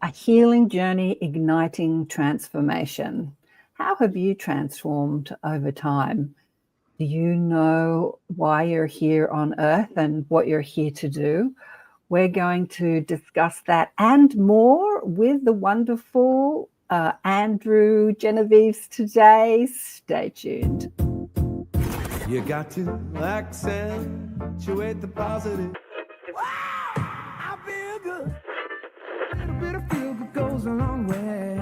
A healing journey igniting transformation. How have you transformed over time? Do you know why you're here on Earth and what you're here to do? We're going to discuss that and more with the wonderful Andrew Genovese today. Stay tuned. You got to accentuate the positive. Wow, I feel good. A little bit of feel good goes a long way.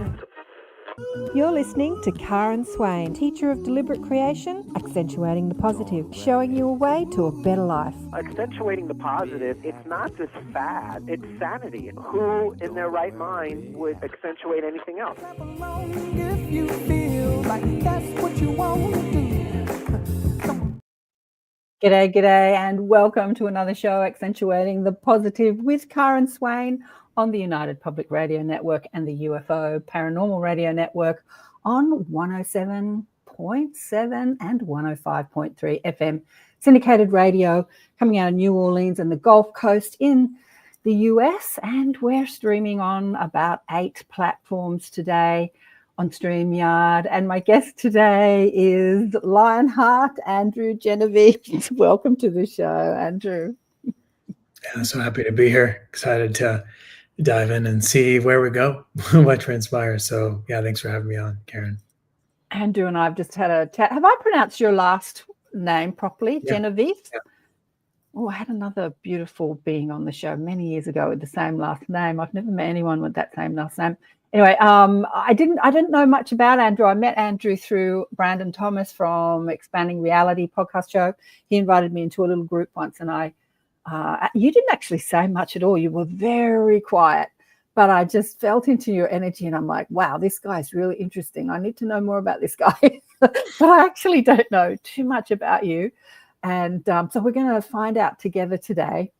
You're listening to Karen Swain, teacher of deliberate creation, accentuating the positive, showing you a way to a better life. Accentuating the positive, it's not just fad, it's sanity. Who in their right mind would accentuate anything else? Clap along if you feel like that's what you want to do. G'day, and welcome to another show, Accentuating the Positive with Karen Swain on the United Public Radio Network and the UFO Paranormal Radio Network on 107.7 and 105.3 FM syndicated radio, coming out of New Orleans and the Gulf Coast in the US. And we're streaming on about 8 platforms today on StreamYard. And my guest today is Lionheart, Andrew Genovese. Welcome to the show, Andrew. Yeah, so happy to be here. Excited to dive in and see where we go, what transpires. So yeah, thanks for having me on, Karen. Andrew and I have just had a chat. Have I pronounced your last name properly? Yeah. Genovese? Yeah. Oh, I had another beautiful being on the show many years ago with the same last name. I've never met anyone with that same last name. Anyway, I didn't know much about Andrew. I met Andrew through Brandon Thomas from Expanding Reality podcast show. He invited me into a little group once, and you didn't actually say much at all. You were very quiet, but I just felt into your energy, and I'm like, wow, this guy's really interesting. I need to know more about this guy, but I actually don't know too much about you. And so we're going to find out together today.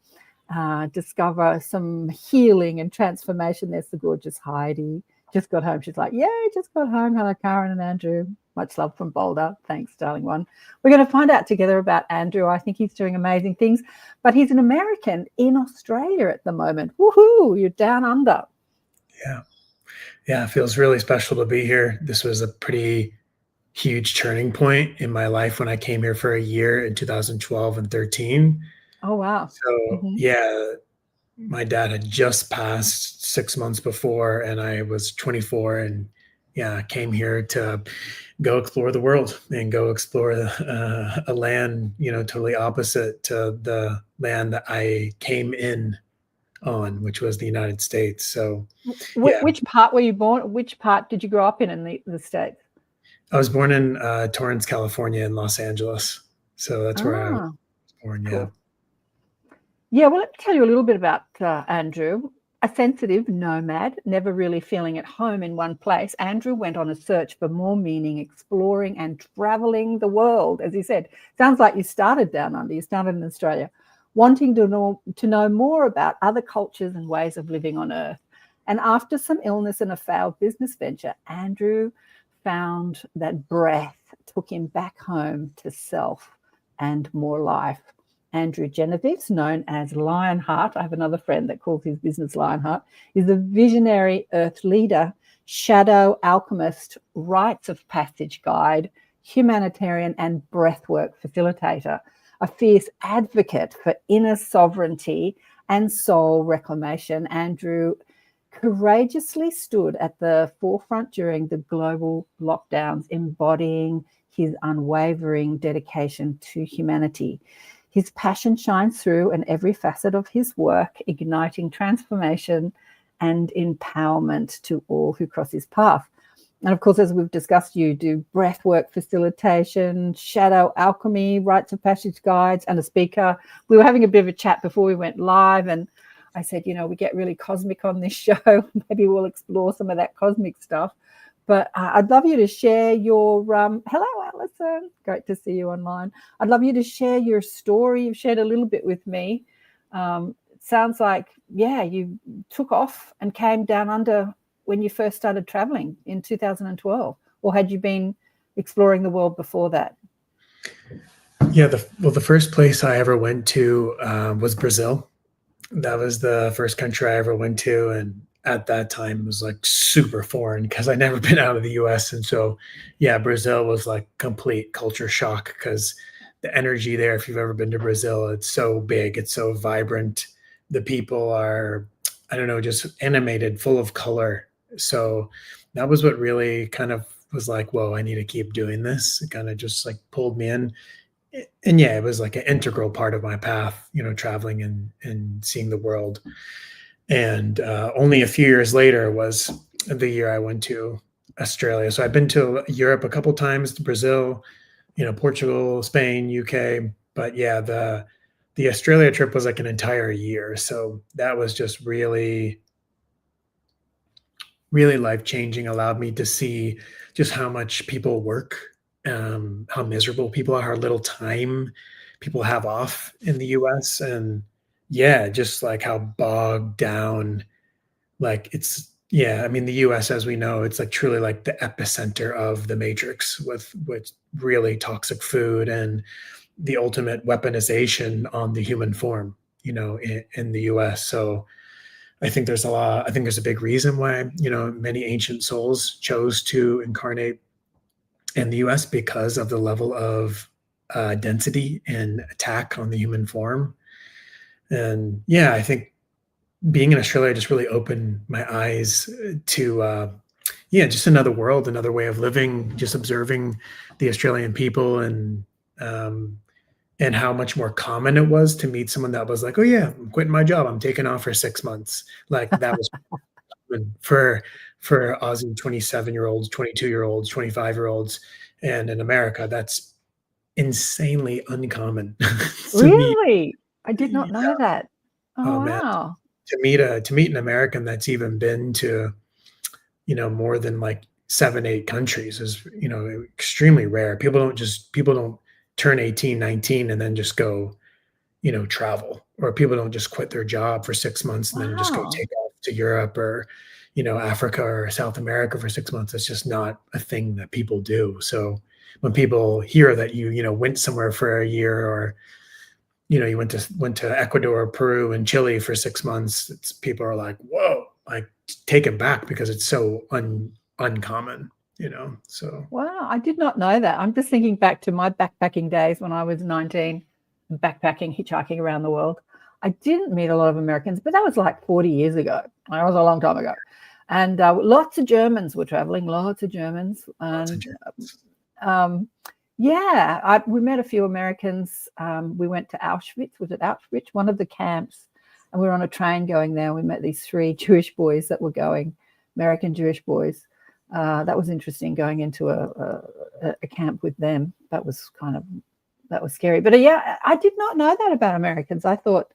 Discover some healing and transformation. There's the gorgeous Heidi. Just got home. She's like, yay, just got home. Hello, Karen and Andrew. Much love from Boulder. Thanks, darling one. We're going to find out together about Andrew. I think he's doing amazing things, but he's an American in Australia at the moment. Woohoo, you're down under. Yeah, it feels really special to be here. This was a pretty huge turning point in my life when I came here for a year in 2012 and 13. Oh, wow. So, yeah, my dad had just passed 6 months before, and I was 24, and yeah, came here to go explore the world and go explore a land, totally opposite to the land that I came in on, which was the United States. So, yeah. Which part were you born? Which part did you grow up in the States? I was born in Torrance, California, in Los Angeles. So that's where I was born. Cool. Yeah. Yeah, well, let me tell you a little bit about Andrew. A sensitive nomad, never really feeling at home in one place, Andrew went on a search for more meaning, exploring and traveling the world. As he said, sounds like you started down under, you started in Australia, wanting to know more about other cultures and ways of living on Earth. And after some illness and a failed business venture, Andrew found that breath took him back home to self and more life. Andrew Genovese, known as Lionheart, I have another friend that calls his business Lionheart, is a visionary earth leader, shadow alchemist, rites of passage guide, humanitarian and breathwork facilitator, a fierce advocate for inner sovereignty and soul reclamation. Andrew courageously stood at the forefront during the global lockdowns, embodying his unwavering dedication to humanity. His passion shines through in every facet of his work, igniting transformation and empowerment to all who cross his path. And of course, as we've discussed, you do breathwork facilitation, shadow alchemy, rites of passage guides, and a speaker. We were having a bit of a chat before we went live, and I said, we get really cosmic on this show. Maybe we'll explore some of that cosmic stuff. But I'd love you to share your, hello, Alison, great to see you online. I'd love you to share your story. You've shared a little bit with me. It sounds like, you took off and came down under when you first started traveling in 2012, or had you been exploring the world before that? Yeah, the first place I ever went to was Brazil. That was the first country I ever went to, and at that time was like super foreign because I'd never been out of the US. And so, yeah, Brazil was like complete culture shock because the energy there, if you've ever been to Brazil, it's so big, it's so vibrant. The people are, I don't know, just animated, full of color. So that was what really kind of was like, whoa, I need to keep doing this. It kind of just like pulled me in. And yeah, it was like an integral part of my path, traveling and seeing the world. And only a few years later was the year I went to Australia. So I've been to Europe a couple times, to Brazil, Portugal, Spain, UK. But yeah, the Australia trip was like an entire year. So that was just really, really life-changing, allowed me to see just how much people work, how miserable people are, how little time people have off in the US. And yeah, just like how bogged down, like it's, yeah, I mean, the US, as we know, it's like truly like the epicenter of the matrix with really toxic food and the ultimate weaponization on the human form, in the US. So I think there's a big reason why, many ancient souls chose to incarnate in the US because of the level of density and attack on the human form. And yeah, I think being in Australia just really opened my eyes to, just another world, another way of living, just observing the Australian people and how much more common it was to meet someone that was like, oh yeah, I'm quitting my job, I'm taking off for 6 months. Like that was for Aussie 27-year-olds, 22-year-olds, 25-year-olds. And in America, that's insanely uncommon. Really? I did not know that. Oh, man. wow. To meet an American that's even been to, more than like 7-8 countries is, extremely rare. People don't turn 18, 19 and then just go, travel, or people don't just quit their job for 6 months and then just go Wow. take off to Europe or, Africa or South America for 6 months. It's just not a thing that people do. So when people hear that you went somewhere for a year, or, you went to Ecuador, Peru, and Chile for 6 months, people are like, whoa, like taken back because it's so uncommon, so. Wow, I did not know that. I'm just thinking back to my backpacking days when I was 19, backpacking, hitchhiking around the world. I didn't meet a lot of Americans, but that was like 40 years ago. That was a long time ago. And lots of Germans were traveling, lots of Germans. And we met a few Americans. We went to Auschwitz. Was it Auschwitz? One of the camps. And we were on a train going there. We met these 3 Jewish boys that were going, American Jewish boys. That was interesting, going into a camp with them. That was scary. But yeah, I did not know that about Americans. I thought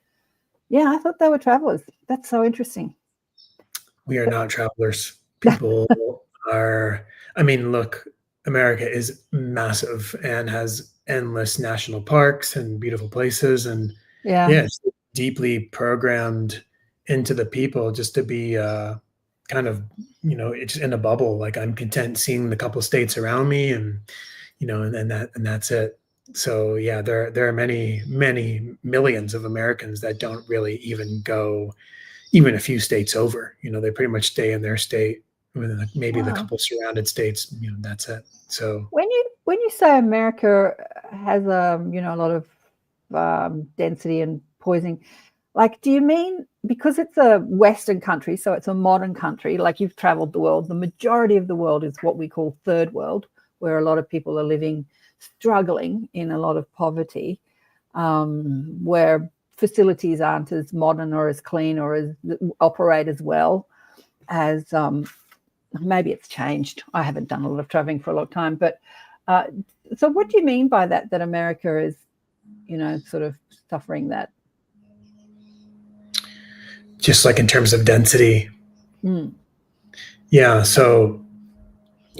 they were travelers. That's so interesting. We are not travelers. People are, I mean, look, America is massive and has endless national parks and beautiful places. And it's deeply programmed into the people just to be kind of, it's in a bubble. Like I'm content seeing the couple states around me and, and that's it. So yeah, there are many, many millions of Americans that don't really even go even a few states over. They pretty much stay in their state, maybe the couple surrounded states, that's it. So when you say America has a lot of density and poisoning, like, do you mean because it's a Western country, so it's a modern country, like you've traveled the world, the majority of the world is what we call third world, where a lot of people are struggling in a lot of poverty, where facilities aren't as modern or as clean or as operate as well as maybe it's changed. I haven't done a lot of traveling for a long time, but so what do you mean by that America is, sort of suffering that? Just like in terms of density. Yeah. So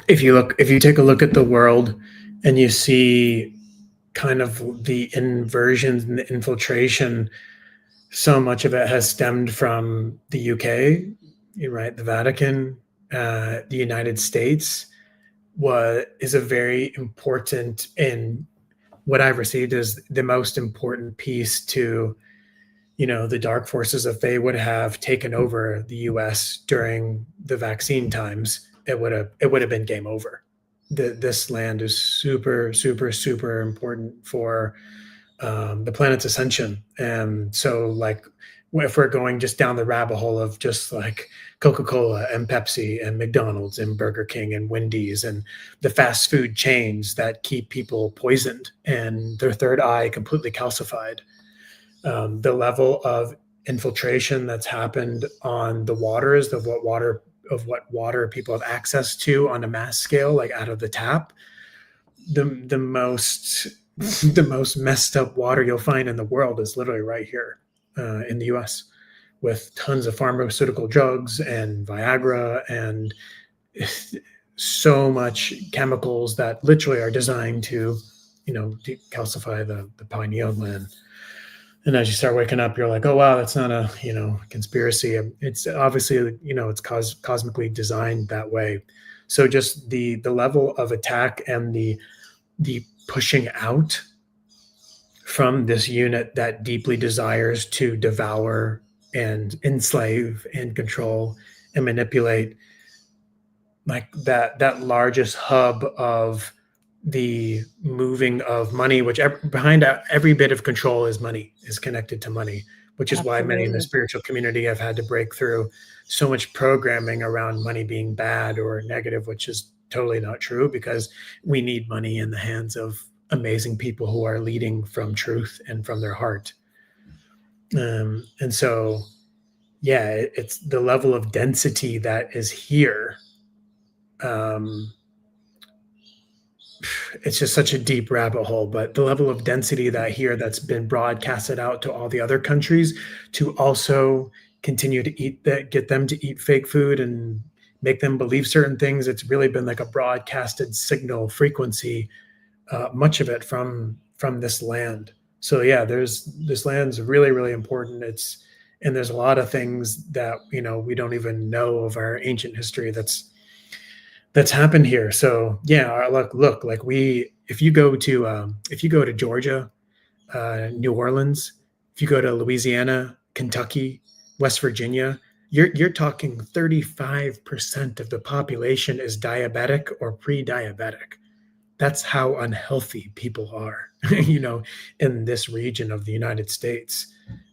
if you take a look at the world and you see kind of the inversions and the infiltration, so much of it has stemmed from the UK, right? The Vatican, the United States is a very important, and what I've received is the most important piece to, the dark forces, if they would have taken over the US during the vaccine times, it would have been game over. This land is super, super, super important for the planet's ascension. And so, like, if we're going just down the rabbit hole of just like Coca-Cola and Pepsi and McDonald's and Burger King and Wendy's and the fast food chains that keep people poisoned and their third eye completely calcified, the level of infiltration that's happened on the waters of what water people have access to on a mass scale, like out of the tap, the most messed up water you'll find in the world is literally right here in the US, with tons of pharmaceutical drugs and Viagra and so much chemicals that literally are designed to, decalcify the pineal gland. And as you start waking up, you're like, oh, wow, that's not a, conspiracy. It's obviously, it's cosmically designed that way. So just the level of attack and the pushing out from this unit that deeply desires to devour and enslave and control and manipulate, like that largest hub of the moving of money, which behind every bit of control is money, is connected to money, which is why many in the spiritual community have had to break through so much programming around money being bad or negative, which is totally not true, because we need money in the hands of amazing people who are leading from truth and from their heart. And so, yeah, it's the level of density that is here. It's just such a deep rabbit hole, but the level of density that's been broadcasted out to all the other countries to also continue to get them to eat fake food and make them believe certain things. It's really been like a broadcasted signal frequency, much of it from this land. So yeah, this land's really, really important. And there's a lot of things that, we don't even know of our ancient history that's happened here. So yeah, look, like if you go to Georgia, New Orleans, if you go to Louisiana, Kentucky, West Virginia, you're talking 35% of the population is diabetic or pre-diabetic. That's how unhealthy people are, in this region of the United States.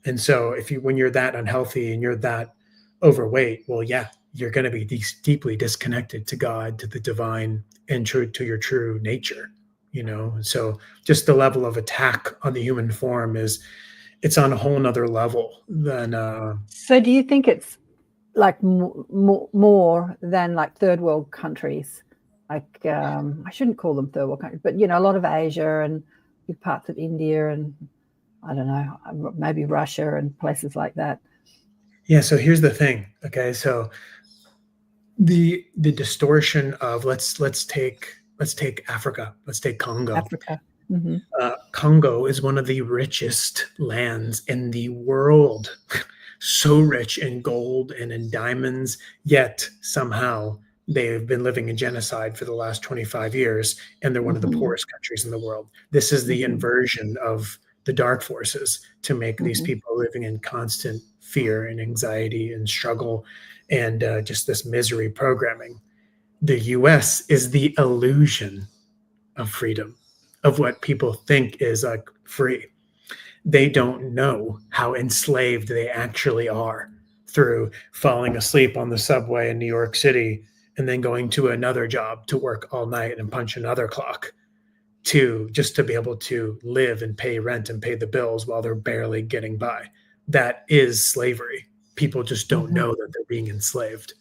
And so when you're that unhealthy and you're that overweight, well, yeah, you're going to be deeply disconnected to God, to the divine, and to your true nature, So just the level of attack on the human form it's on a whole nother level than. So do you think it's like more than like third world countries? Like, I shouldn't call them third world countries, but, a lot of Asia and big parts of India and, I don't know, maybe Russia and places like that. Yeah. So here's the thing. Okay. So the distortion of let's take Africa. Let's take Congo. Africa. Mm-hmm. Congo is one of the richest lands in the world. So rich in gold and in diamonds, yet somehow they've been living in genocide for the last 25 years, and they're one of the poorest countries in the world. This is the inversion of the dark forces to make these people living in constant fear and anxiety and struggle and just this misery programming. The US is the illusion of freedom, of what people think is like free. They don't know how enslaved they actually are through falling asleep on the subway in New York City and then going to another job to work all night and punch another clock just to be able to live and pay rent and pay the bills while they're barely getting by. That is slavery. People just don't know that they're being enslaved.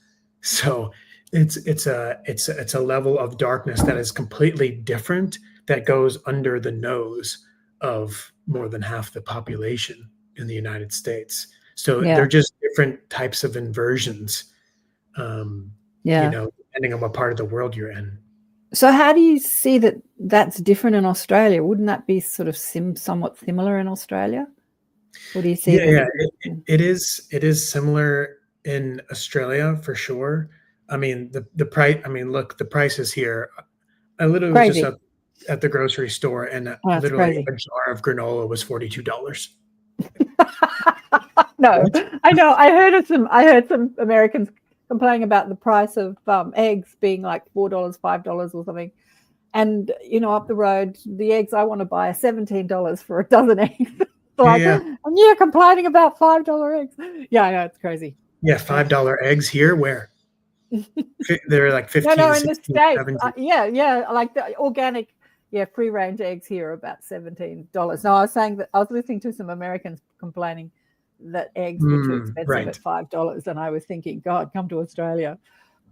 So it's a level of darkness that is completely different, that goes under the nose of more than half the population in the United States. So they're just different types of inversions, depending on what part of the world you're in. So how do you see that that's different in Australia? Wouldn't that be sort of somewhat similar in Australia? What do you see? It is similar in Australia for sure. I mean, the price. I mean, look, the prices here. I literally was just at the grocery store, and literally a jar of granola was $42. No, What? I know. I heard some Americans complaining about the price of eggs being like $4, $5 or something. And up the road, the eggs I want to buy are $17 for a dozen eggs. Like, Yeah. and you're complaining about $5 eggs. Yeah, I know, it's crazy. Yeah, $5 eggs here. Where? They're like 15, No, in the 16, States. 17. Yeah, like the organic, free range eggs here are about $17. No, I was saying that I was listening to some Americans complaining that eggs were too expensive Right. at $5, and I was thinking, God, come to Australia.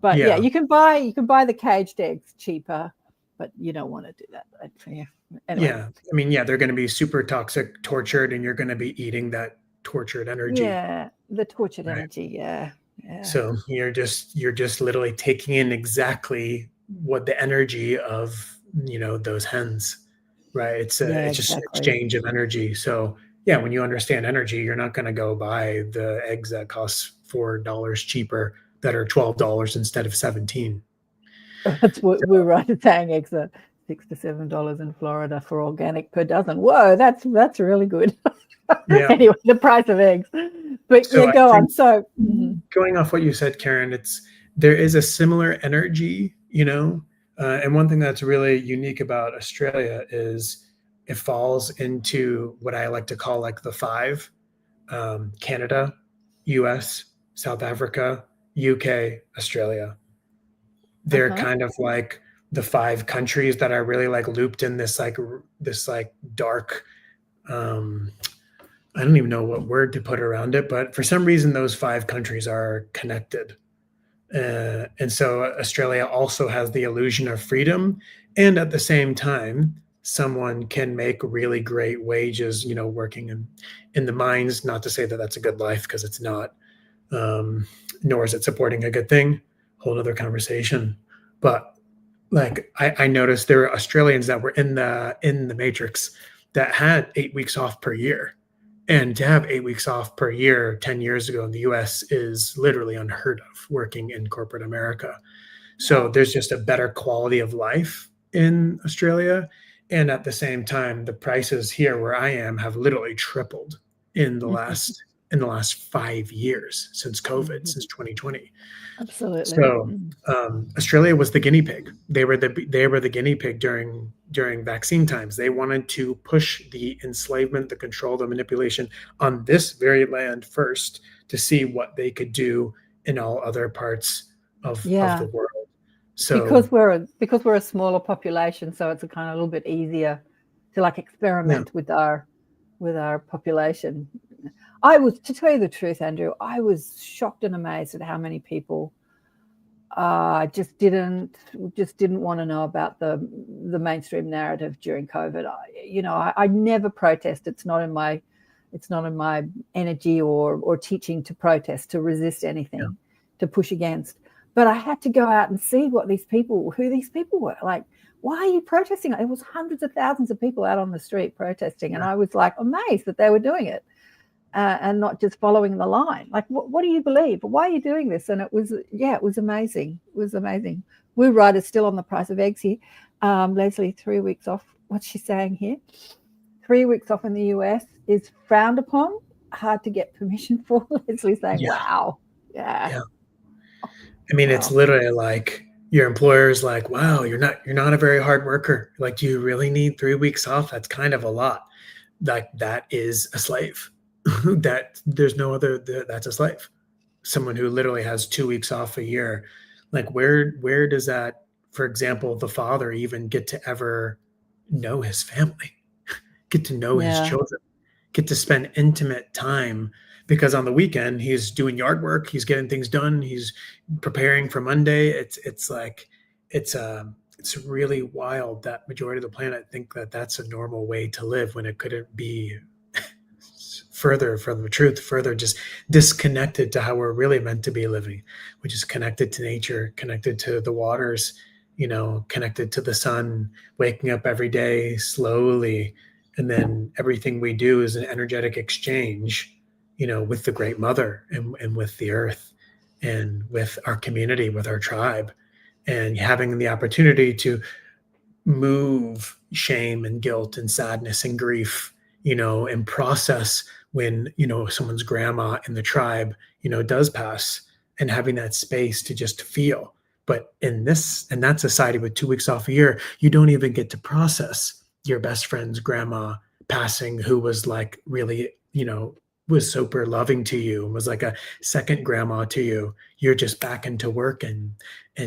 But Yeah. you can buy the caged eggs cheaper, but you don't want to do that. Yeah. Anyway. Yeah. I mean, yeah, they're going to be super toxic, tortured, and you're going to be eating that tortured energy. Yeah, the tortured Right. energy. Yeah. So you're just literally taking in exactly what the energy of those hens, right? It's just an exchange of energy. So yeah, when you understand energy, you're not going to go buy the eggs that cost $4 cheaper that are $12 instead of 17. That's what we're right at saying. Eggs are $6 to $7 in Florida for organic per dozen. Whoa, that's really good. Yeah. Anyway, the price of eggs. But So go on. So going off what you said, Karen, there is a similar energy, and one thing that's really unique about Australia is it falls into what I like to call like the five: Canada, US, South Africa, UK, Australia. They're kind of like the five countries that are really like looped in this dark, I don't even know what word to put around it, but for some reason, those five countries are connected. And so Australia also has the illusion of freedom. And at the same time, someone can make really great wages, working in the mines. Not to say that that's a good life, because it's not, nor is it supporting a good thing. Whole other conversation. But like I noticed there were Australians that were in the matrix that had 8 weeks off per year. And to have 8 weeks off per year 10 years ago in the US is literally unheard of working in corporate America. So there's just a better quality of life in Australia. And at the same time, the prices here where I am have literally tripled in the last 5 years since COVID, since 2020. Absolutely. So Australia was the guinea pig. They were the guinea pig during vaccine times. They wanted to push the enslavement, the control, the manipulation on this very land first to see what they could do in all other parts of the world. So because we're a smaller population, so it's a kind of a little bit easier to like experiment with our population. To tell you the truth, Andrew, I was shocked and amazed at how many people just didn't want to know about the mainstream narrative during COVID. I never protest. It's not in my energy or teaching to protest, to resist anything, to push against. But I had to go out and see who these people were. Like, why are you protesting? It was hundreds of thousands of people out on the street protesting, and I was like amazed that they were doing it. And not just following the line. Like, what do you believe? Why are you doing this? And it was amazing. It was amazing. We're right, it's still on the price of eggs here. Leslie, 3 weeks off. What's she saying here? 3 weeks off in the US is frowned upon. Hard to get permission for. Leslie's saying, wow. Yeah. I mean, it's literally like your employer's like, wow, you're not a very hard worker. Like, do you really need 3 weeks off? That's kind of a lot. Like, that is a slave. That there's no other, that's a slave. Someone who literally has 2 weeks off a year. Like, where does that, for example, the father even get to ever know his family, get to know his children, get to spend intimate time? Because on the weekend he's doing yard work, he's getting things done, he's preparing for Monday. It's like it's really wild that majority of the planet think that that's a normal way to live, when it couldn't be further from the truth, further just disconnected to how we're really meant to be living, which is connected to nature, connected to the waters, connected to the sun, waking up every day slowly. And then everything we do is an energetic exchange, with the great mother and with the earth and with our community, with our tribe, and having the opportunity to move shame and guilt and sadness and grief, and process when, someone's grandma in the tribe, does pass, and having that space to just feel. But in that society with 2 weeks off a year, you don't even get to process your best friend's grandma passing, who was like really, was super loving to you and was like a second grandma to you. You're just back into work and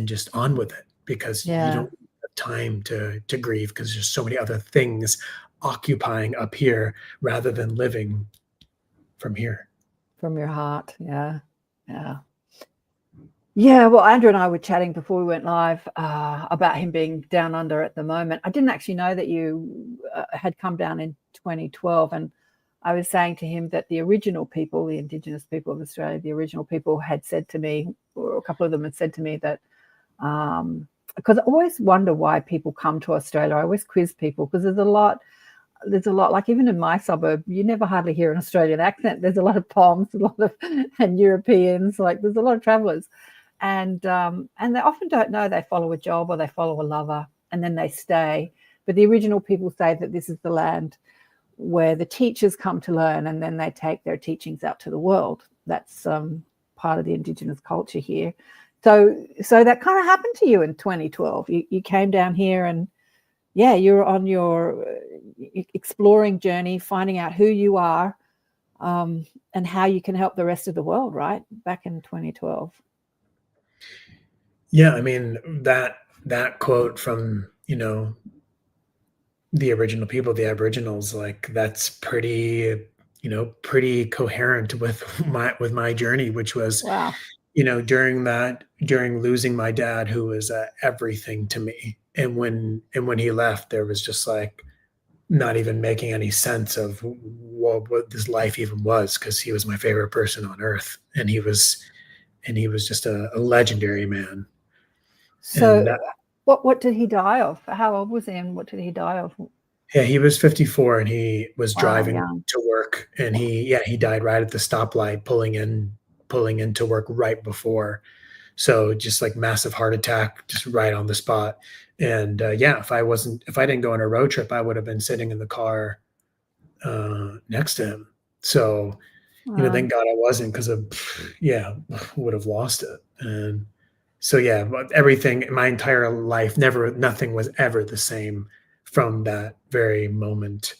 just on with it, because you Yeah. don't have time to grieve, because there's so many other things occupying up here rather than living from here. From your heart. Yeah. Yeah. Yeah, well, Andrew and I were chatting before we went live about him being down under at the moment. I didn't actually know that you had come down in 2012, and I was saying to him that the original people, the Indigenous people of Australia, the original people had said to me, or a couple of them had said to me that, because I always wonder why people come to Australia. I always quiz people because there's a lot, like even in my suburb, you never hardly hear an Australian accent. There's a lot of Poms, and Europeans, like there's a lot of travellers. And they often don't know. They follow a job or they follow a lover and then they stay. But the original people say that this is the land where the teachers come to learn, and then they take their teachings out to the world. That's part of the Indigenous culture here. So that kind of happened to you in 2012. You came down here, and yeah, you're on your exploring journey, finding out who you are and how you can help the rest of the world, right? Back in 2012. Yeah, I mean, that quote from, the original people, the Aboriginals, like that's pretty coherent with my journey, which was, Wow. during losing my dad, who was everything to me. And when he left, there was just like not even making any sense of what this life even was, because he was my favorite person on earth. And he was just a legendary man. So what did he die of? How old was he, and what did he die of? Yeah, he was 54, and he was driving young. to work, and he died right at the stoplight, pulling into work right before. So just like massive heart attack, just right on the spot. And if I didn't go on a road trip, I would have been sitting in the car next to him. So, thank God I wasn't, because would have lost it. And so, everything, my entire life, nothing was ever the same from that very moment.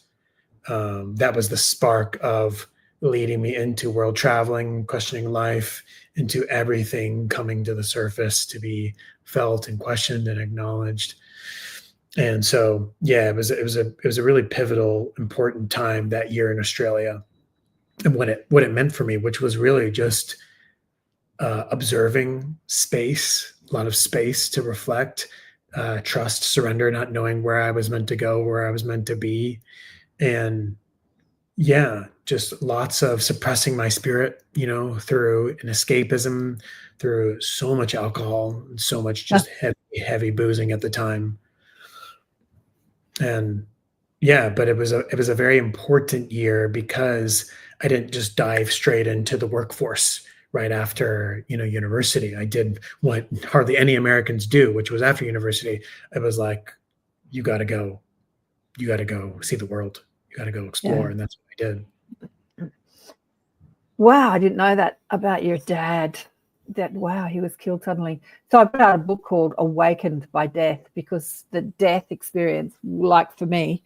That was the spark of leading me into world traveling, questioning life, into everything coming to the surface to be felt and questioned and acknowledged. And so, it was a really pivotal, important time that year in Australia, and what it meant for me, which was really just observing space, a lot of space to reflect, trust, surrender, not knowing where I was meant to go, where I was meant to be. And just lots of suppressing my spirit, through an escapism, through so much alcohol, and so much just heavy boozing at the time. And but it was a very important year, because I didn't just dive straight into the workforce right after, university. I did what hardly any Americans do, which was after university, it was like, you got to go see the world. You got to go explore. Yeah. And that's what I did. Wow, I didn't know that about your dad. He was killed suddenly. So I put out a book called Awakened by Death, because the death experience, like for me,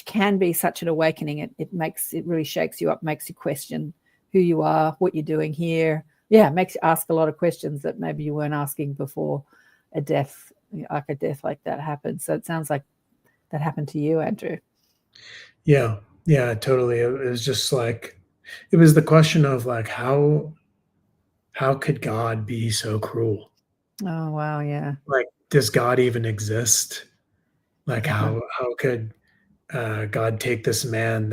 can be such an awakening. It really shakes you up, makes you question who you are, what you're doing here. Yeah, it makes you ask a lot of questions that maybe you weren't asking before a death like that happened. So it sounds like that happened to you, Andrew. Yeah, totally. It was just like, it was the question of like, how could God be so cruel? Oh, wow. Yeah. Like, does God even exist? Like, how could God take this man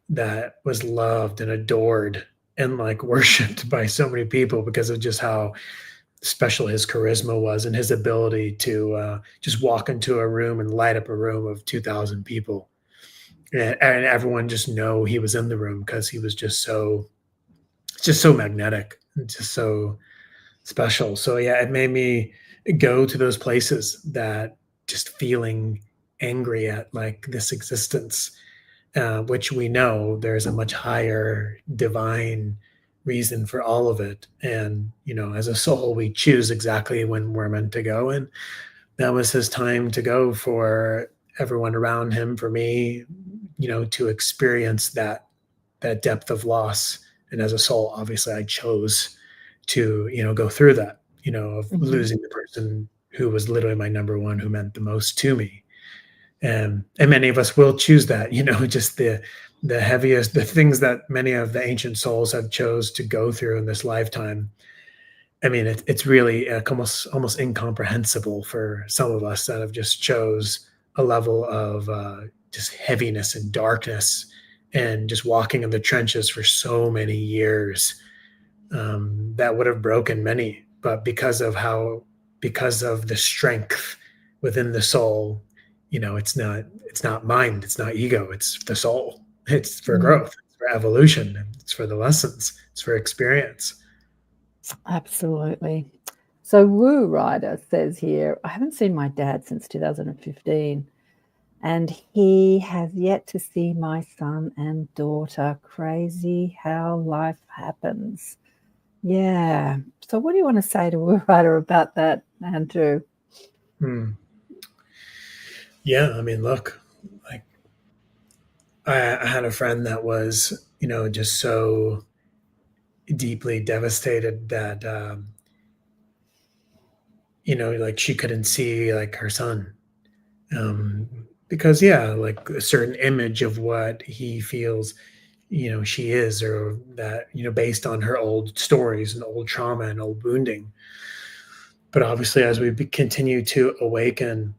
that was loved and adored and like worshipped by so many people because of just how special his charisma was, and his ability to just walk into a room and light up a room of 2,000 people, and everyone just know he was in the room, because he was just so magnetic and just so special. So it made me go to those places, that just feeling angry at like this existence, which we know there's a much higher divine reason for all of it. And, as a soul, we choose exactly when we're meant to go. And that was his time to go for everyone around him, for me, to experience that depth of loss. And as a soul, obviously I chose to, go through that, of losing the person who was literally my number one, who meant the most to me. And many of us will choose that, just the heaviest, the things that many of the ancient souls have chose to go through in this lifetime. I mean, it's really almost incomprehensible for some of us that have just chose a level of just heaviness and darkness, and just walking in the trenches for so many years, that would have broken many. But because of the strength within the soul, it's not mind, it's not ego, it's the soul. It's for growth, it's for evolution, it's for the lessons, it's for experience. Absolutely. So Woo Rider says here, I haven't seen my dad since 2015, and he has yet to see my son and daughter. Crazy how life happens. Yeah. So what do you want to say to Woo Rider about that, Andrew? Yeah, I mean, look, like I had a friend that was, just so deeply devastated that, like she couldn't see like her son, because like a certain image of what he feels, she is, or that, based on her old stories and old trauma and old wounding. But obviously, as we continue to awaken,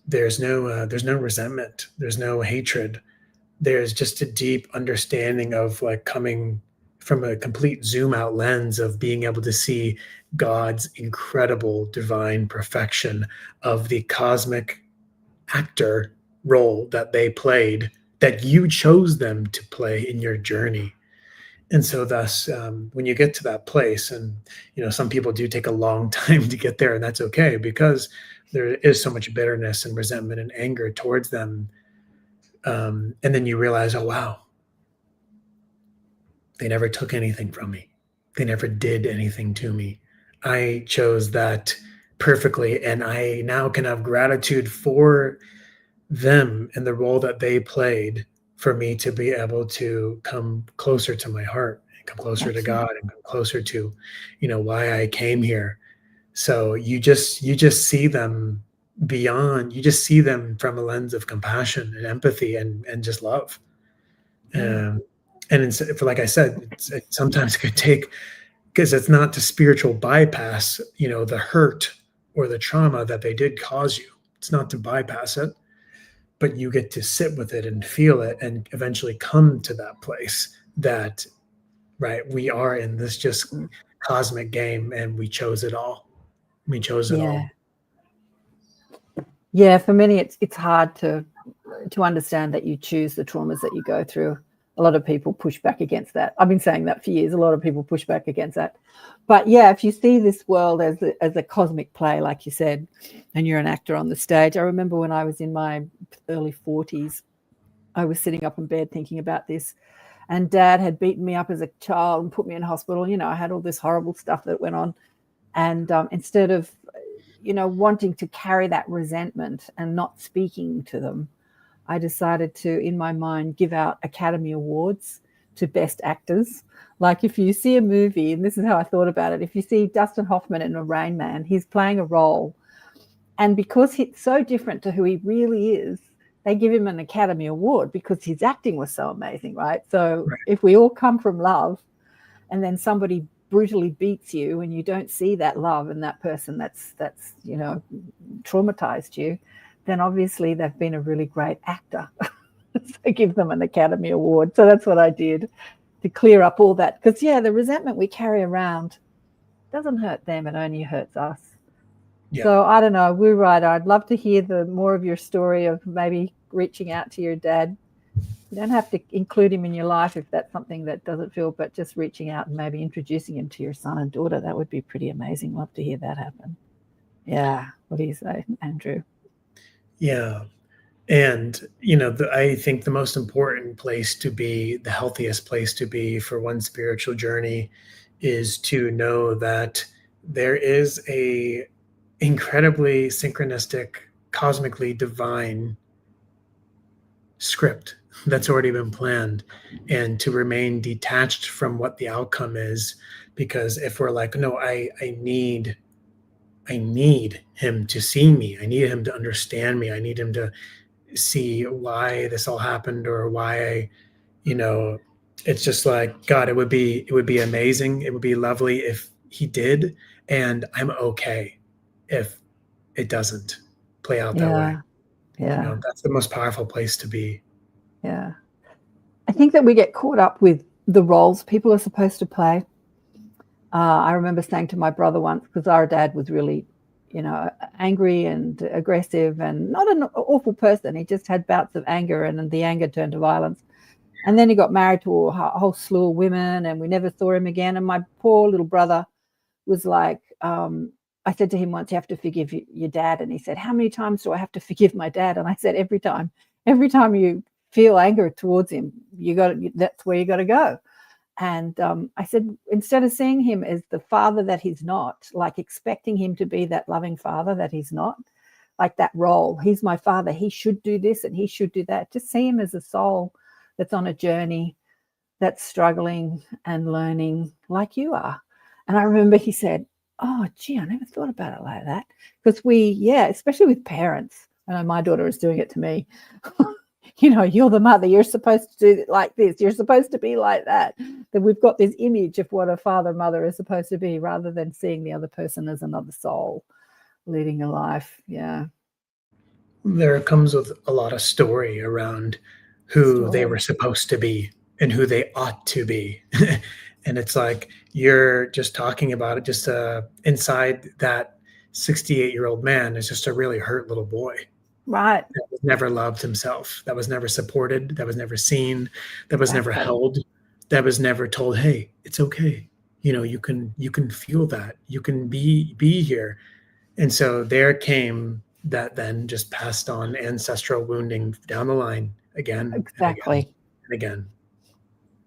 there's no resentment, there's no hatred. There's just a deep understanding of like coming from a complete zoom out lens of being able to see God's incredible divine perfection of the cosmic actor role that they played, that you chose them to play in your journey. And so thus, when you get to that place, and, some people do take a long time to get there, and that's okay, because there is so much bitterness and resentment and anger towards them. And then you realize, oh, wow, they never took anything from me. They never did anything to me. I chose that perfectly. And I now can have gratitude for them and the role that they played for me to be able to come closer to my heart, and come closer to God, and come closer to, why I came here. So you just see them beyond, you just see them from a lens of compassion and empathy and just love. And like I said, it sometimes could take, because it's not to spiritual bypass, the hurt or the trauma that they did cause you. It's not to bypass it, but you get to sit with it and feel it, and eventually come to that place that, right, we are in this just cosmic game, and we chose it all. We chose it all. Yeah, for many, it's hard to understand that you choose the traumas that you go through. A lot of people push back against that. I've been saying that for years. A lot of people push back against that. But yeah, if you see this world as a cosmic play, like you said, and you're an actor on the stage. I remember when I was in my early 40s, I was sitting up in bed thinking about this, and Dad had beaten me up as a child and put me in hospital. I had all this horrible stuff that went on. And instead of, wanting to carry that resentment and not speaking to them, I decided to, in my mind, give out Academy Awards to best actors. Like if you see a movie, and this is how I thought about it, if you see Dustin Hoffman in a Rain Man, he's playing a role. And because he's so different to who he really is, they give him an Academy Award because his acting was so amazing, right? So if we all come from love, and then somebody brutally beats you and you don't see that love in that person that's traumatized you, then obviously they've been a really great actor. So give them an Academy Award. So that's what I did to clear up all that. Because, the resentment we carry around doesn't hurt them. It only hurts us. Yeah. So I don't know, Woo Rider, I'd love to hear more of your story of maybe reaching out to your dad. You don't have to include him in your life if that's something that doesn't feel, but just reaching out and maybe introducing him to your son and daughter. That would be pretty amazing. Love to hear that happen. Yeah. What do you say, Andrew? Yeah. And, I think the most important place to be, the healthiest place to be for one spiritual journey is to know that there is a incredibly synchronistic, cosmically divine script that's already been planned, and to remain detached from what the outcome is. Because if we're like, no, I need him to see me, I need him to understand me, I need him to see why this all happened, or why it's just like, God, it would be amazing, it would be lovely if he did, and I'm okay if it doesn't play out that way. Yeah. That's the most powerful place to be. Yeah. I think that we get caught up with the roles people are supposed to play. I remember saying to my brother once, because our dad was really, angry and aggressive and not an awful person. He just had bouts of anger, and then the anger turned to violence. And then he got married to a whole slew of women, and we never saw him again. And my poor little brother was like, I said to him once, you have to forgive your dad. And he said, how many times do I have to forgive my dad? And I said, every time you feel anger towards him, that's where you got to go. And I said, instead of seeing him as the father that he's not, like expecting him to be that loving father that he's not, like that role, he's my father, he should do this and he should do that. Just see him as a soul that's on a journey, that's struggling and learning like you are. And I remember he said, oh, gee, I never thought about it like that. Because especially with parents, I know my daughter is doing it to me. You're the mother, you're supposed to do it like this, you're supposed to be like that. That we've got this image of what a father, mother is supposed to be, rather than seeing the other person as another soul leading a life. Yeah. There comes with a lot of story around who they were supposed to be and who they ought to be. And it's like, you're just talking about it, just inside that 68-year-old man is just a really hurt little boy. Right. That was never loved himself, that was never supported, that was never seen, that was never held, that was never told, hey, it's okay. You can feel that, you can be here. And so there came that then just passed on ancestral wounding down the line again. Exactly. And again.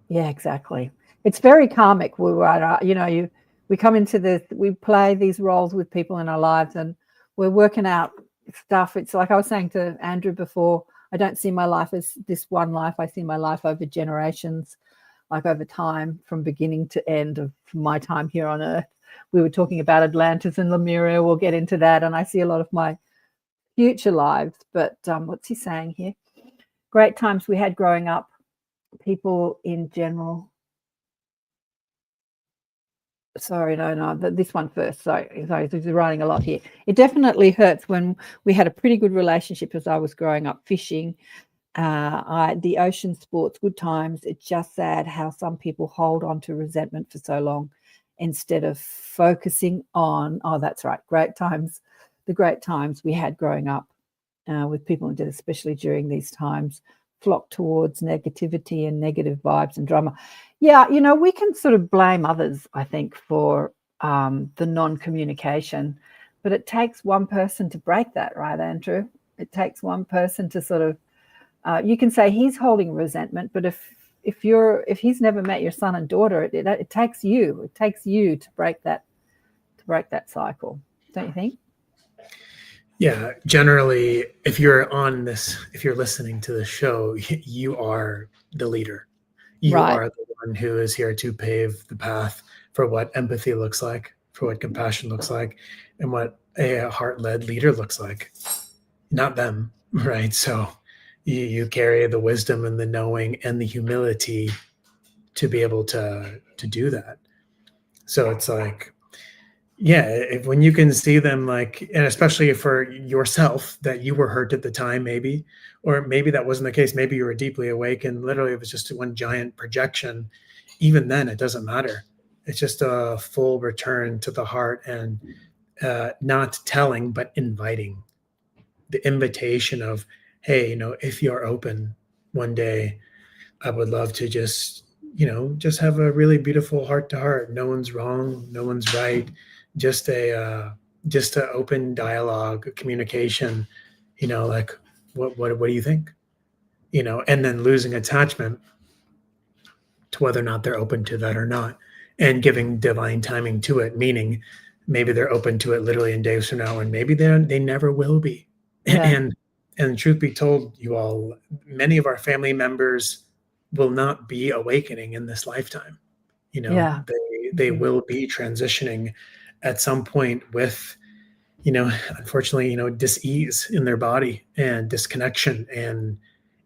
Yeah, exactly. It's very karmic. We come into this, we play these roles with people in our lives, and we're working out stuff. It's like I was saying to Andrew before, I don't see my life as this one life. I see my life over generations, like over time, from beginning to end of my time here on Earth. We were talking about Atlantis and Lemuria. We'll get into that. And I see a lot of my future lives. But what's he saying here? Great times we had growing up, people in general. Sorry, no, this one first. Sorry, he's writing a lot here. It definitely hurts when we had a pretty good relationship as I was growing up, fishing, the ocean sports, good times. It's just sad how some people hold on to resentment for so long instead of focusing on, that's right, great times, the great times we had growing up with people, and especially during these times, flock towards negativity and negative vibes and drama. Yeah, we can sort of blame others, I think, for the non-communication, but it takes one person to break that, right, Andrew? It takes one person to sort of, you can say he's holding resentment, but if he's never met your son and daughter, it takes you to break that cycle, don't you think? Yeah, generally, if you're listening to the show, you are the leader. You Right. are the one who is here to pave the path for what empathy looks like, for what compassion looks like, and what a heart-led leader looks like. Not them, right? So you carry the wisdom and the knowing and the humility to be able to do that. So it's like, yeah, when you can see them, like, and especially for yourself, that you were hurt at the time, maybe, or maybe that wasn't the case. Maybe you were deeply awake and literally it was just one giant projection. Even then, it doesn't matter. It's just a full return to the heart, and not telling, but inviting. The invitation of, hey, if you're open one day, I would love to just have a really beautiful heart to heart. No one's wrong, no one's right. Just a open dialogue, communication, like, what do you think? And then losing attachment to whether or not they're open to that or not, and giving divine timing to it, meaning maybe they're open to it literally in days from now, and maybe they never will be. Yeah. And truth be told, you all, many of our family members will not be awakening in this lifetime. Yeah. They will be transitioning at some point with, unfortunately, dis-ease in their body and disconnection and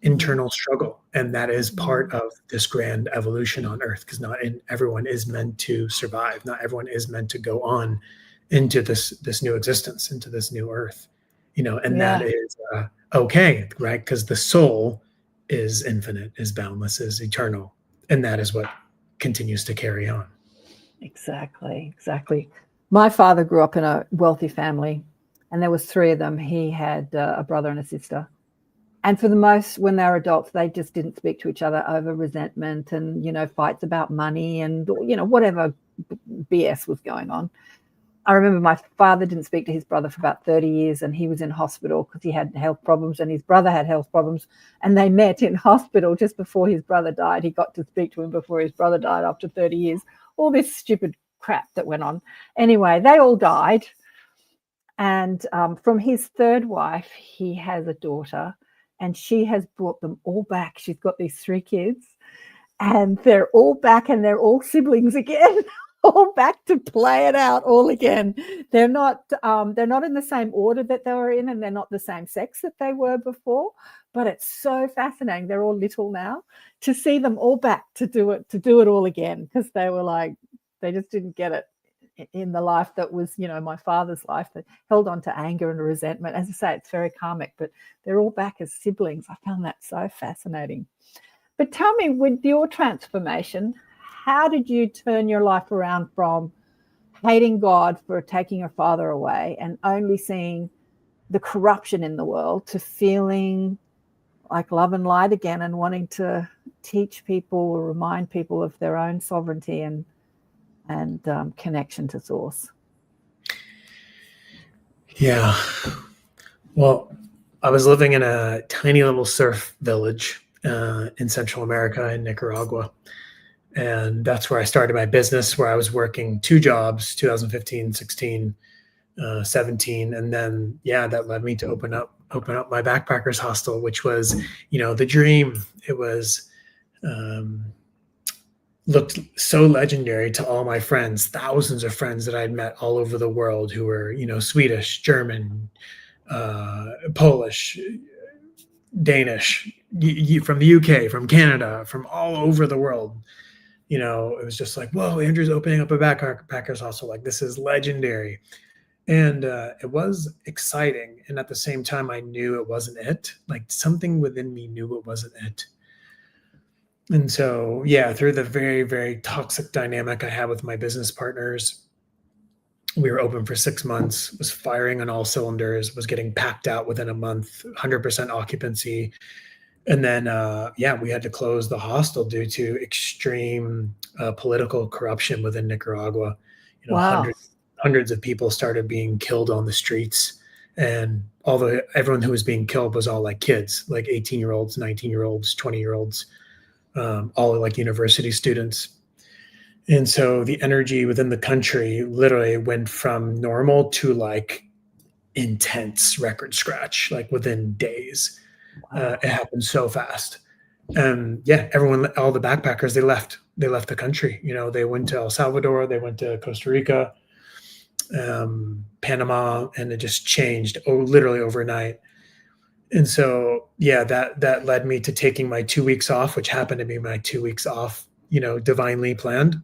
internal struggle. And that is part of this grand evolution on Earth, because not everyone is meant to survive. Not everyone is meant to go on into this new existence, into this new Earth, and that is okay, right? Because the soul is infinite, is boundless, is eternal. And that is what continues to carry on. Exactly. My father grew up in a wealthy family, and there was 3 of them. He had a brother and a sister. And for the most, when they were adults, they just didn't speak to each other over resentment and, fights about money and, whatever BS was going on. I remember my father didn't speak to his brother for about 30 years, and he was in hospital because he had health problems, and his brother had health problems, and they met in hospital just before his brother died. He got to speak to him before his brother died after 30 years. All this stupid crap that went on. Anyway, they all died. And from his 3rd wife, he has a daughter, and she has brought them all back. She's got these 3 kids, and they're all back, and they're all siblings again. All back to play it out all again. They're not in the same order that they were in, and they're not the same sex that they were before. But it's so fascinating. They're all little now, to see them all back to do it all again, because they were like, they just didn't get it in the life that was, my father's life, that held on to anger and resentment. As I say, it's very karmic, but they're all back as siblings. I found that so fascinating. But tell me, with your transformation, how did you turn your life around from hating God for taking your father away and only seeing the corruption in the world to feeling like love and light again, and wanting to teach people or remind people of their own sovereignty and connection to source? Yeah. Well, I was living in a tiny little surf village in Central America, in Nicaragua. And that's where I started my business, where I was working 2 jobs, 2015, 16, 17. And then, that led me to open up my backpackers hostel, which was, the dream. It was, looked so legendary to all my friends, thousands of friends that I'd met all over the world who were, Swedish, German, Polish, Danish, from the UK, from Canada, from all over the world. It was just like, whoa, Andrew's opening up a backpackers hostel. Like, this is legendary. And it was exciting. And at the same time, I knew it wasn't it. Like, something within me knew it wasn't it. And so, through the very, very toxic dynamic I had with my business partners, we were open for 6 months, was firing on all cylinders, was getting packed out within a month, 100% occupancy. And then, we had to close the hostel due to extreme political corruption within Nicaragua. Wow. Hundreds of people started being killed on the streets, and everyone who was being killed was all like kids, like 18-year-olds, 19-year-olds, 20-year-olds, all like university students. And so the energy within the country literally went from normal to like intense record scratch, like within days. It happened so fast. Everyone, all the backpackers, they left the country. They went to El Salvador, they went to Costa Rica, Panama, and it just changed literally overnight. And so, that led me to taking my 2 weeks off, which happened to be my 2 weeks off, divinely planned.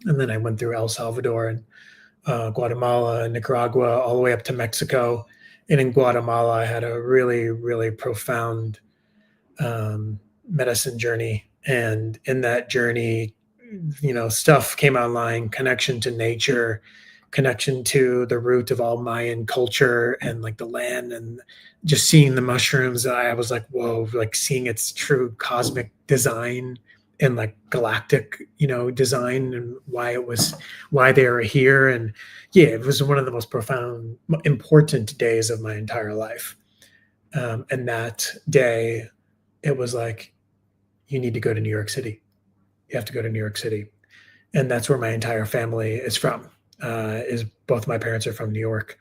And then I went through El Salvador and Guatemala, Nicaragua, all the way up to Mexico. And in Guatemala, I had a really, really profound medicine journey. And in that journey, stuff came online, connection to nature, connection to the root of all Mayan culture and like the land, and just seeing the mushrooms. I was like, whoa, like seeing its true cosmic design and like galactic, design, and why they are here. And it was one of the most profound, important days of my entire life. And that day, it was like, you need to go to New York City. You have to go to New York City. And that's where my entire family is from. Is both my parents are from New York.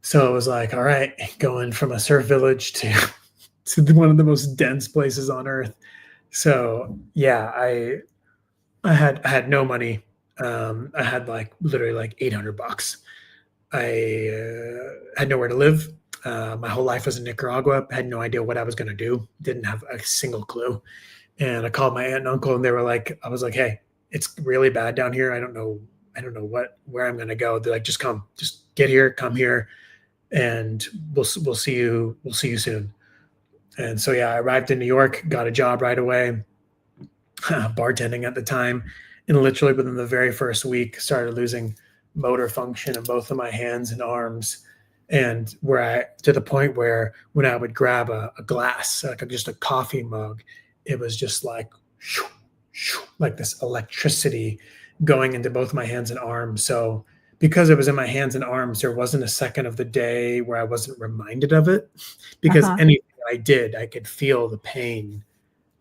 So it was like, all right, going from a surf village to one of the most dense places on earth. So yeah, I had no money. I had like literally like $800. I had nowhere to live. My whole life was in Nicaragua. Had no idea what I was going to do. Didn't have a single clue. And I called my aunt and uncle, and they were like, I was like, hey, it's really bad down here. I don't know where I'm going to go. They're like, just come, just get here, come here, and we'll see you soon. And so yeah, I arrived in New York, got a job right away, bartending at the time, and literally within the very first week, started losing motor function in both of my hands and arms, and to the point where when I would grab a glass, like just a coffee mug, it was just like this electricity going into both my hands and arms. So because it was in my hands and arms, there wasn't a second of the day where I wasn't reminded of it, because anything I did, I could feel the pain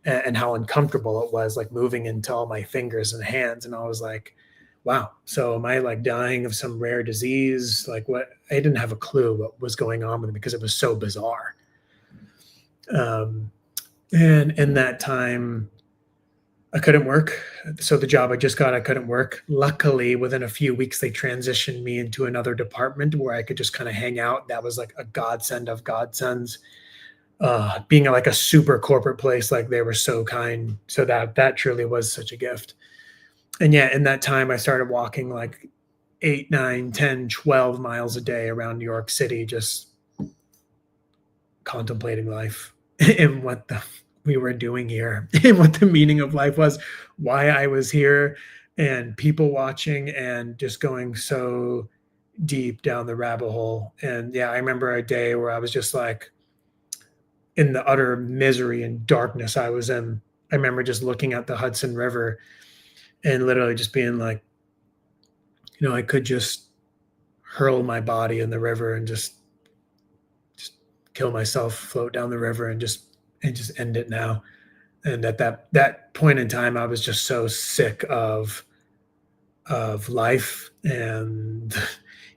and how uncomfortable it was, like moving into all my fingers and hands. And I was like, wow, so am I like dying of some rare disease? Like what? I didn't have a clue what was going on with me because it was so bizarre. And in that time, I couldn't work. So the job I just got, I couldn't work. Luckily, within a few weeks, they transitioned me into another department where I could just kind of hang out. That was like a godsend of godsends. Being like a super corporate place, like they were so kind. So that truly was such a gift. And yeah, in that time, I started walking like 8, 9, 10, 12 miles a day around New York City, just contemplating life and what we were doing here and what the meaning of life was, why I was here, and people watching, and just going so deep down the rabbit hole. And yeah, I remember a day where I was just like in the utter misery and darkness I was in. I remember just looking at the Hudson River and literally just being like, I could just hurl my body in the river and just kill myself, float down the river, and just end it now. And at that point in time, I was just so sick of life and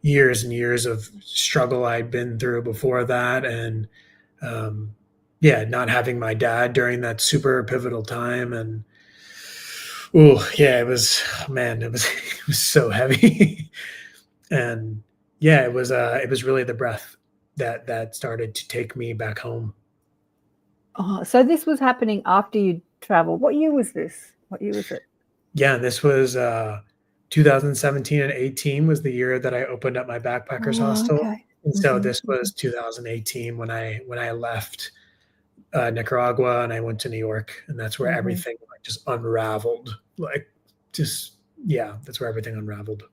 years and years of struggle I'd been through before that. And not having my dad during that super pivotal time. And it was so heavy. And yeah, it was really the breath that started to take me back home. Oh, so this was happening after you traveled. What year was this? Yeah, this was 2017 and 18 was the year that I opened up my backpackers hostel. Okay. And so this was 2018 when I left Nicaragua and I went to New York, and that's where everything like just unraveled. That's where everything unraveled.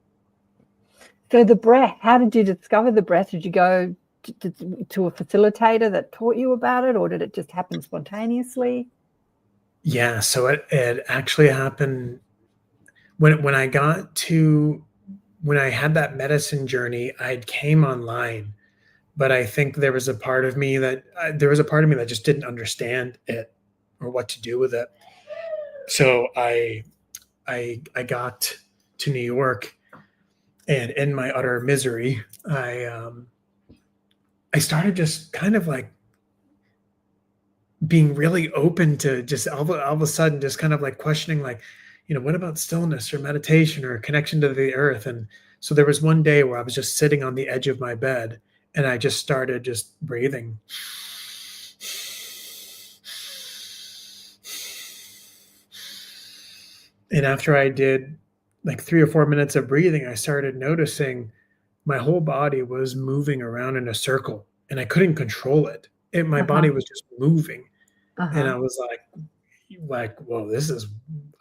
So the breath, how did you discover the breath? Did you go to a facilitator that taught you about it, or did it just happen spontaneously? Yeah, so it actually happened when I had that medicine journey. I came online, but I think there was a part of me that just didn't understand it or what to do with it. So I got to New York, and in my utter misery, I started just kind of like being really open to just all of a sudden just kind of like questioning, like, what about stillness or meditation or connection to the earth? And so there was one day where I was just sitting on the edge of my bed, and I just started just breathing. And after I did like 3 or 4 minutes of breathing, I started noticing my whole body was moving around in a circle, and I couldn't control it. My body was just moving. And I was like, whoa,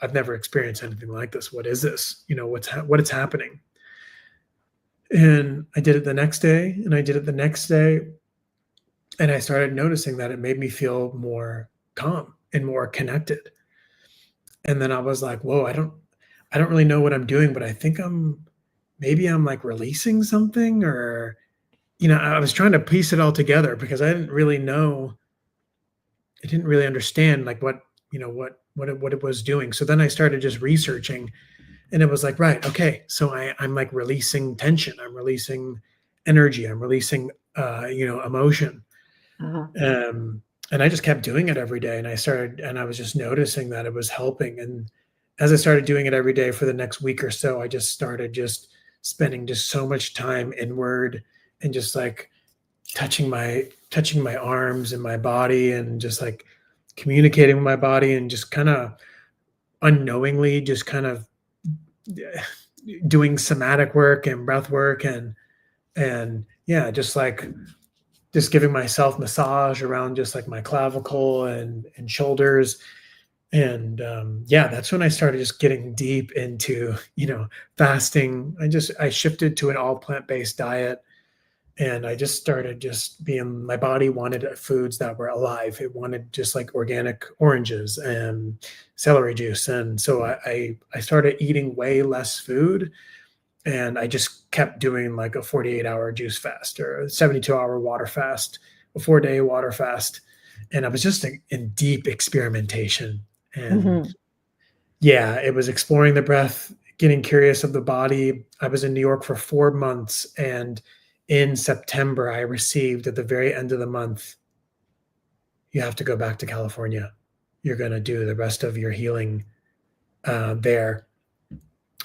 I've never experienced anything like this. What is this? What is happening? And I did it the next day, and I did it the next day. And I started noticing that it made me feel more calm and more connected. And then I was like, whoa, I don't really know what I'm doing, but I think maybe I'm like releasing something, or I was trying to piece it all together because I didn't really understand like what it was doing. So then I started just researching, and it was like, right, okay, so I'm like releasing tension, I'm releasing energy, I'm releasing emotion. Uh-huh. And I just kept doing it every day, and I was just noticing that it was helping. And as I started doing it every day for the next week or so, I just started just spending just so much time inward, and just like touching my arms and my body, and just like communicating with my body, and just kind of unknowingly just kind of doing somatic work and breath work, and yeah, just giving myself massage around just like my clavicle and shoulders. And yeah, that's when I started just getting deep into fasting. I shifted to an all plant-based diet, and I just started just being, my body wanted foods that were alive. It wanted just like organic oranges and celery juice. And so I started eating way less food, and I just kept doing like a 48-hour juice fast or a 72-hour water fast, a 4-day water fast. And I was just in deep experimentation. And yeah, it was exploring the breath, getting curious of the body. I was in New York for 4 months, and in September, I received at the very end of the month, you have to go back to California. You're going to do the rest of your healing there.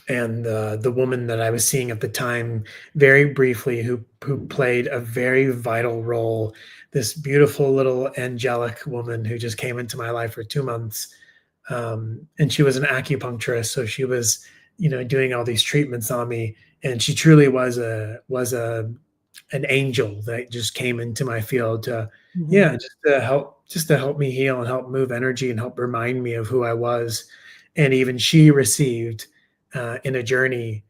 And the woman that I was seeing at the time, very briefly, who played a very vital role, this beautiful little angelic woman who just came into my life for 2 months. And she was an acupuncturist, so she was, doing all these treatments on me, and she truly was an angel that just came into my field to, yeah, just to help me heal and help move energy and help remind me of who I was. And even she received in a journey,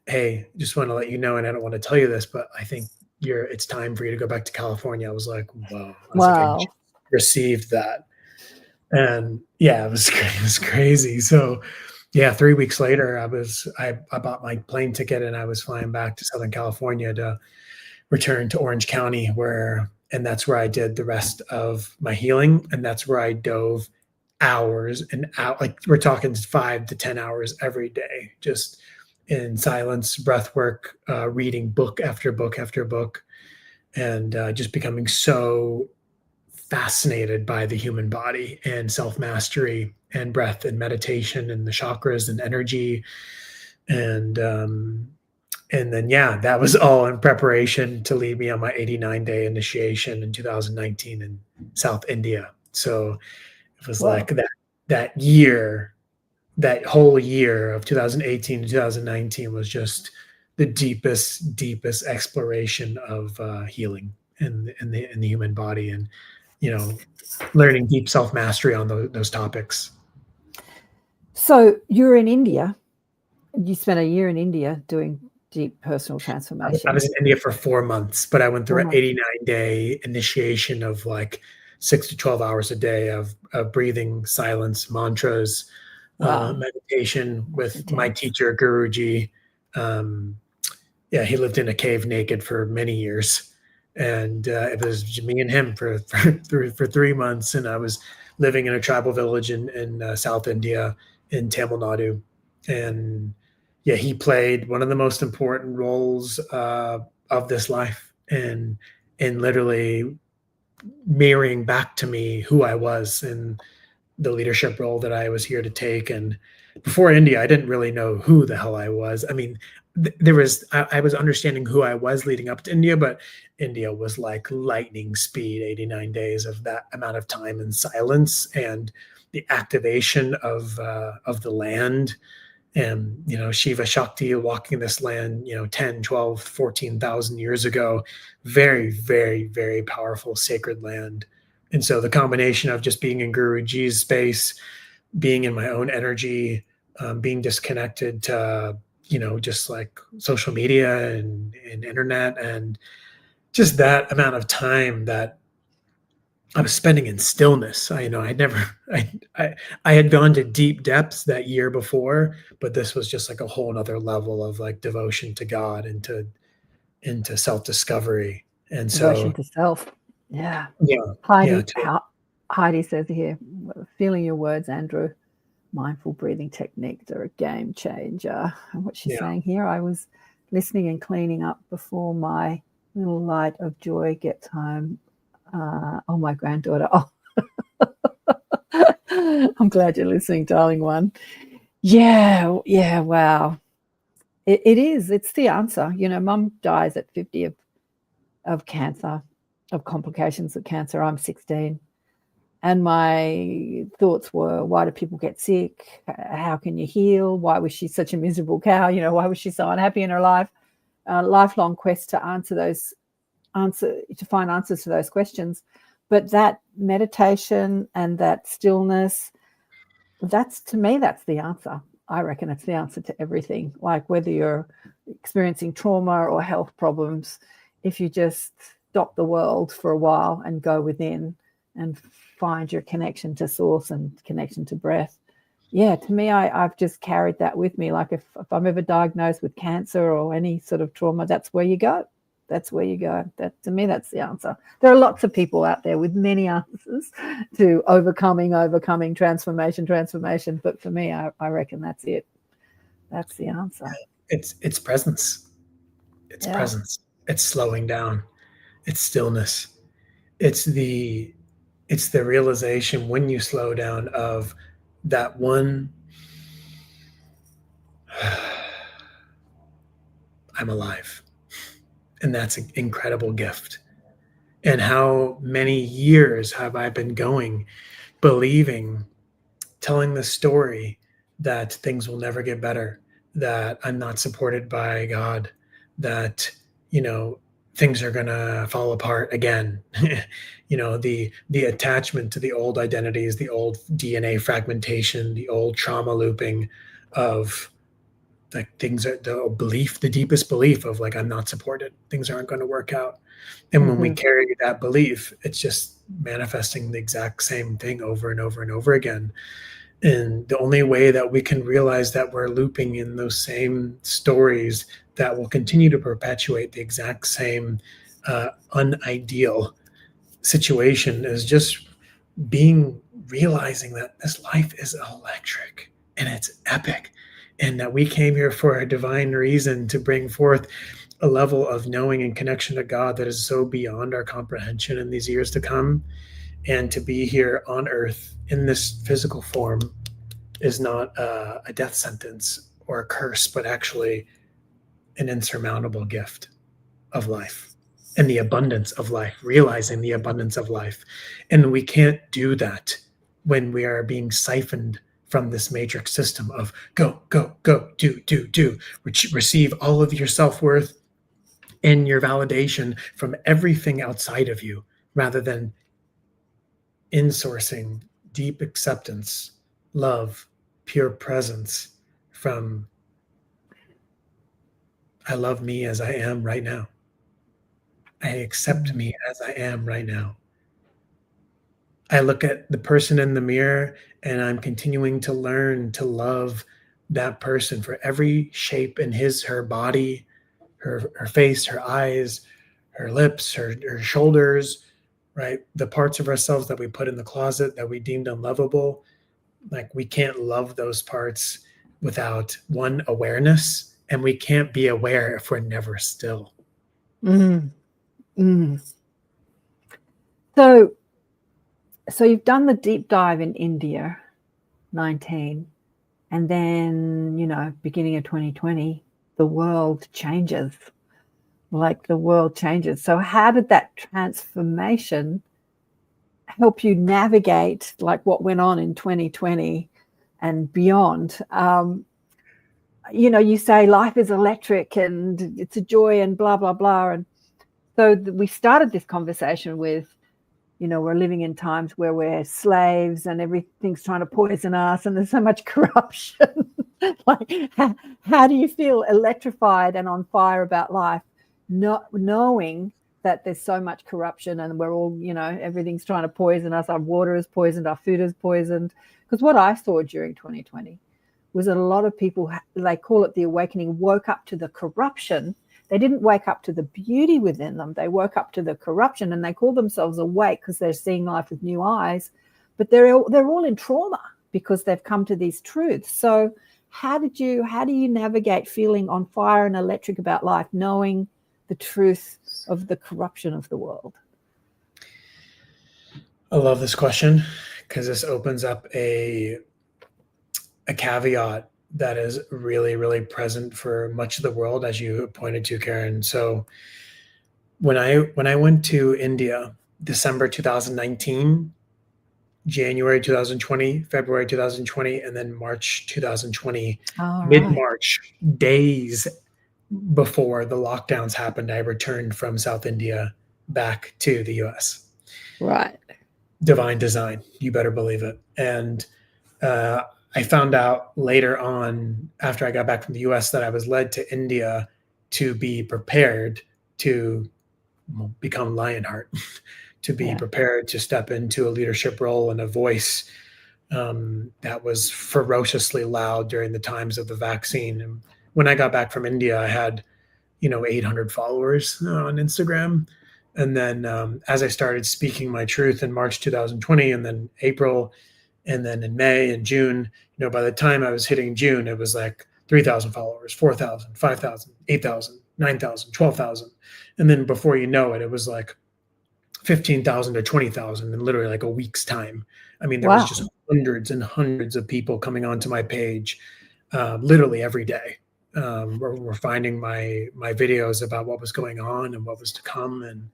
hey, just want to let you know, and I don't want to tell you this, but I think it's time for you to go back to California. I was like, whoa. I was like, I just received that. And yeah, it was crazy. So yeah, 3 weeks later, I bought my plane ticket, and I was flying back to Southern California to return to Orange County, and that's where I did the rest of my healing. And that's where I dove hours and out, like we're talking 5 to 10 hours every day, just in silence, breath work, reading book after book after book, and just becoming so fascinated by the human body and self-mastery and breath and meditation and the chakras and energy. And then, yeah, that was all in preparation to lead me on my 89-day initiation in 2019 in South India. So it was like that year, that whole year of 2018 to 2019 was just the deepest exploration of healing in the human body, and learning deep self-mastery on those topics. So you're in India. You spent a year in India doing deep personal transformation. I was in India for 4 months, but I went through an 89-day initiation of like 6 to 12 hours a day of breathing, silence, mantras, meditation with my teacher, Guruji. Yeah, he lived in a cave naked for many years. And it was me and him for 3 months. And I was living in a tribal village in South India, in Tamil Nadu. And yeah, he played one of the most important roles of this life, and literally mirroring back to me who I was and the leadership role that I was here to take. And before India, I didn't really know who the hell I was. I mean, I was understanding who I was leading up to India, but India was like lightning speed, 89 days of that amount of time in silence, and the activation of the land. And, Shiva Shakti walking this land, 10, 12, 14,000 years ago, very, very, very powerful sacred land. And so the combination of just being in Guruji's space, being in my own energy, being disconnected to, just like social media and internet, and just that amount of time that I was spending in stillness. I had gone to deep depths that year before, but this was just like a whole nother level of like devotion to God and to into self-discovery. And Devotion so, to self. Yeah. yeah, Heidi, Heidi says here, feeling your words, Andrew. Mindful breathing techniques are a game changer. And what she's saying here, I was listening and cleaning up before my little light of joy gets home. Oh, my granddaughter. Oh, I'm glad you're listening, darling one. Yeah, wow. It is. It's the answer. You know, Mum dies at 50 of cancer, of complications of cancer. I'm 16. And my thoughts were, why do people get sick? How can you heal? Why was she such a miserable cow? You know, why was she so unhappy in her life? Lifelong quest to find answers to those questions. But that meditation and that stillness, to me, that's the answer. I reckon it's the answer to everything. Like whether you're experiencing trauma or health problems, if you just stop the world for a while and go within and find your connection to source and connection to breath. Yeah, to me, I've just carried that with me. Like if I'm ever diagnosed with cancer or any sort of trauma, that's where you go. That's where you go. That, to me, that's the answer. There are lots of people out there with many answers to overcoming, transformation. But for me, I reckon that's it. That's the answer. It's presence. It's presence. It's slowing down. It's stillness. It's the realization when you slow down of that one, I'm alive. And that's an incredible gift. And how many years have I been going, believing, telling the story that things will never get better, that I'm not supported by God, that, you know, things are going to fall apart again. You know, the attachment to the old identities, the old DNA fragmentation, the old trauma looping of like things are the deepest belief of like, I'm not supported. Things aren't going to work out. And when we carry that belief, it's just manifesting the exact same thing over and over and over again. And the only way that we can realize that we're looping in those same stories that will continue to perpetuate the exact same unideal situation is just realizing that this life is electric and it's epic, and that we came here for a divine reason to bring forth a level of knowing and connection to God that is so beyond our comprehension in these years to come. And to be here on earth in this physical form is not a death sentence or a curse, but actually an insurmountable gift of life and the abundance of life, realizing the abundance of life. And we can't do that when we are being siphoned from this matrix system of go, go, go, do, receive all of your self-worth and your validation from everything outside of you, rather than insourcing deep acceptance, love, pure presence from I love me as I am right now. I accept me as I am right now. I look at the person in the mirror and I'm continuing to learn to love that person for every shape in her body, her face, her eyes, her lips, her shoulders, right? The parts of ourselves that we put in the closet that we deemed unlovable. Like we can't love those parts without one awareness, and we can't be aware if we're never still. So you've done the deep dive in India, 19, and then, you know, beginning of 2020, the world changes. Like the world changes. So how did that transformation help you navigate like what went on in 2020 and beyond? You know, you say life is electric and it's a joy and blah, blah, blah. And so we started this conversation with, you know, we're living in times where we're slaves and everything's trying to poison us and there's so much corruption. Like, how do you feel electrified and on fire about life, not knowing that there's so much corruption and we're all, you know, everything's trying to poison us. Our water is poisoned, our food is poisoned. Because what I saw during 2020 was that a lot of people, they call it the awakening, woke up to the corruption They didn't wake up to the beauty within them. They woke up to the corruption, and they call themselves awake because they're seeing life with new eyes. But they're all in trauma because they've come to these truths. So how do you navigate feeling on fire and electric about life, knowing the truth of the corruption of the world? I love this question because this opens up a caveat that is really, really present for much of the world, as you pointed to, Karen. So when I went to India, December 2019, January 2020, February 2020, and then March 2020, mid-March, days before the lockdowns happened, I returned from South India back to the US. Right. Divine design, you better believe it. And I found out later on, after I got back from the US, that I was led to India to be prepared to become Lionheart, to be prepared to step into a leadership role and a voice that was ferociously loud during the times of the vaccine. And when I got back from India, I had, 800 followers on Instagram. And then as I started speaking my truth in March 2020, and then April, and then in May and June, by the time I was hitting June, it was like 3,000 followers, 4,000, 5,000, 8,000, 9,000, 12,000. And then before you know it, it was like 15,000 to 20,000 in literally like a week's time. I mean, there was just hundreds and hundreds of people coming onto my page literally every day. We're finding my videos about what was going on and what was to come. And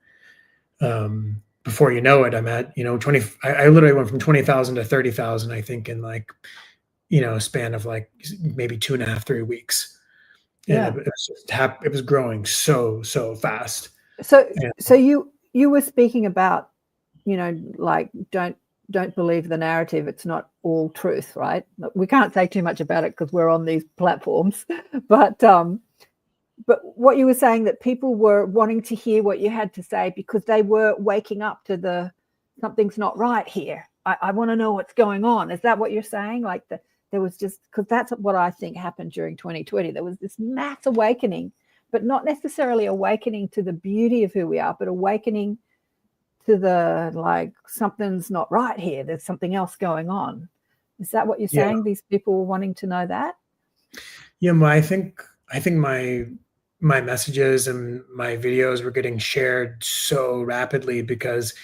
before you know it, I'm at, 20, I literally went from 20,000 to 30,000, I think, in like, a span of like maybe 2.5, 3 weeks. And it was growing so fast. So you were speaking about, like, don't believe the narrative. It's not all truth, right? We can't say too much about it because we're on these platforms, but what you were saying, that people were wanting to hear what you had to say because they were waking up to something's not right here. I want to know what's going on. Is that what you're saying? Like there was just, because that's what I think happened during 2020. There was this mass awakening, but not necessarily awakening to the beauty of who we are, but awakening to the, like, something's not right here. There's something else going on. Is that what you're saying? These people were wanting to know that? Yeah, I think my messages and my videos were getting shared so rapidly because,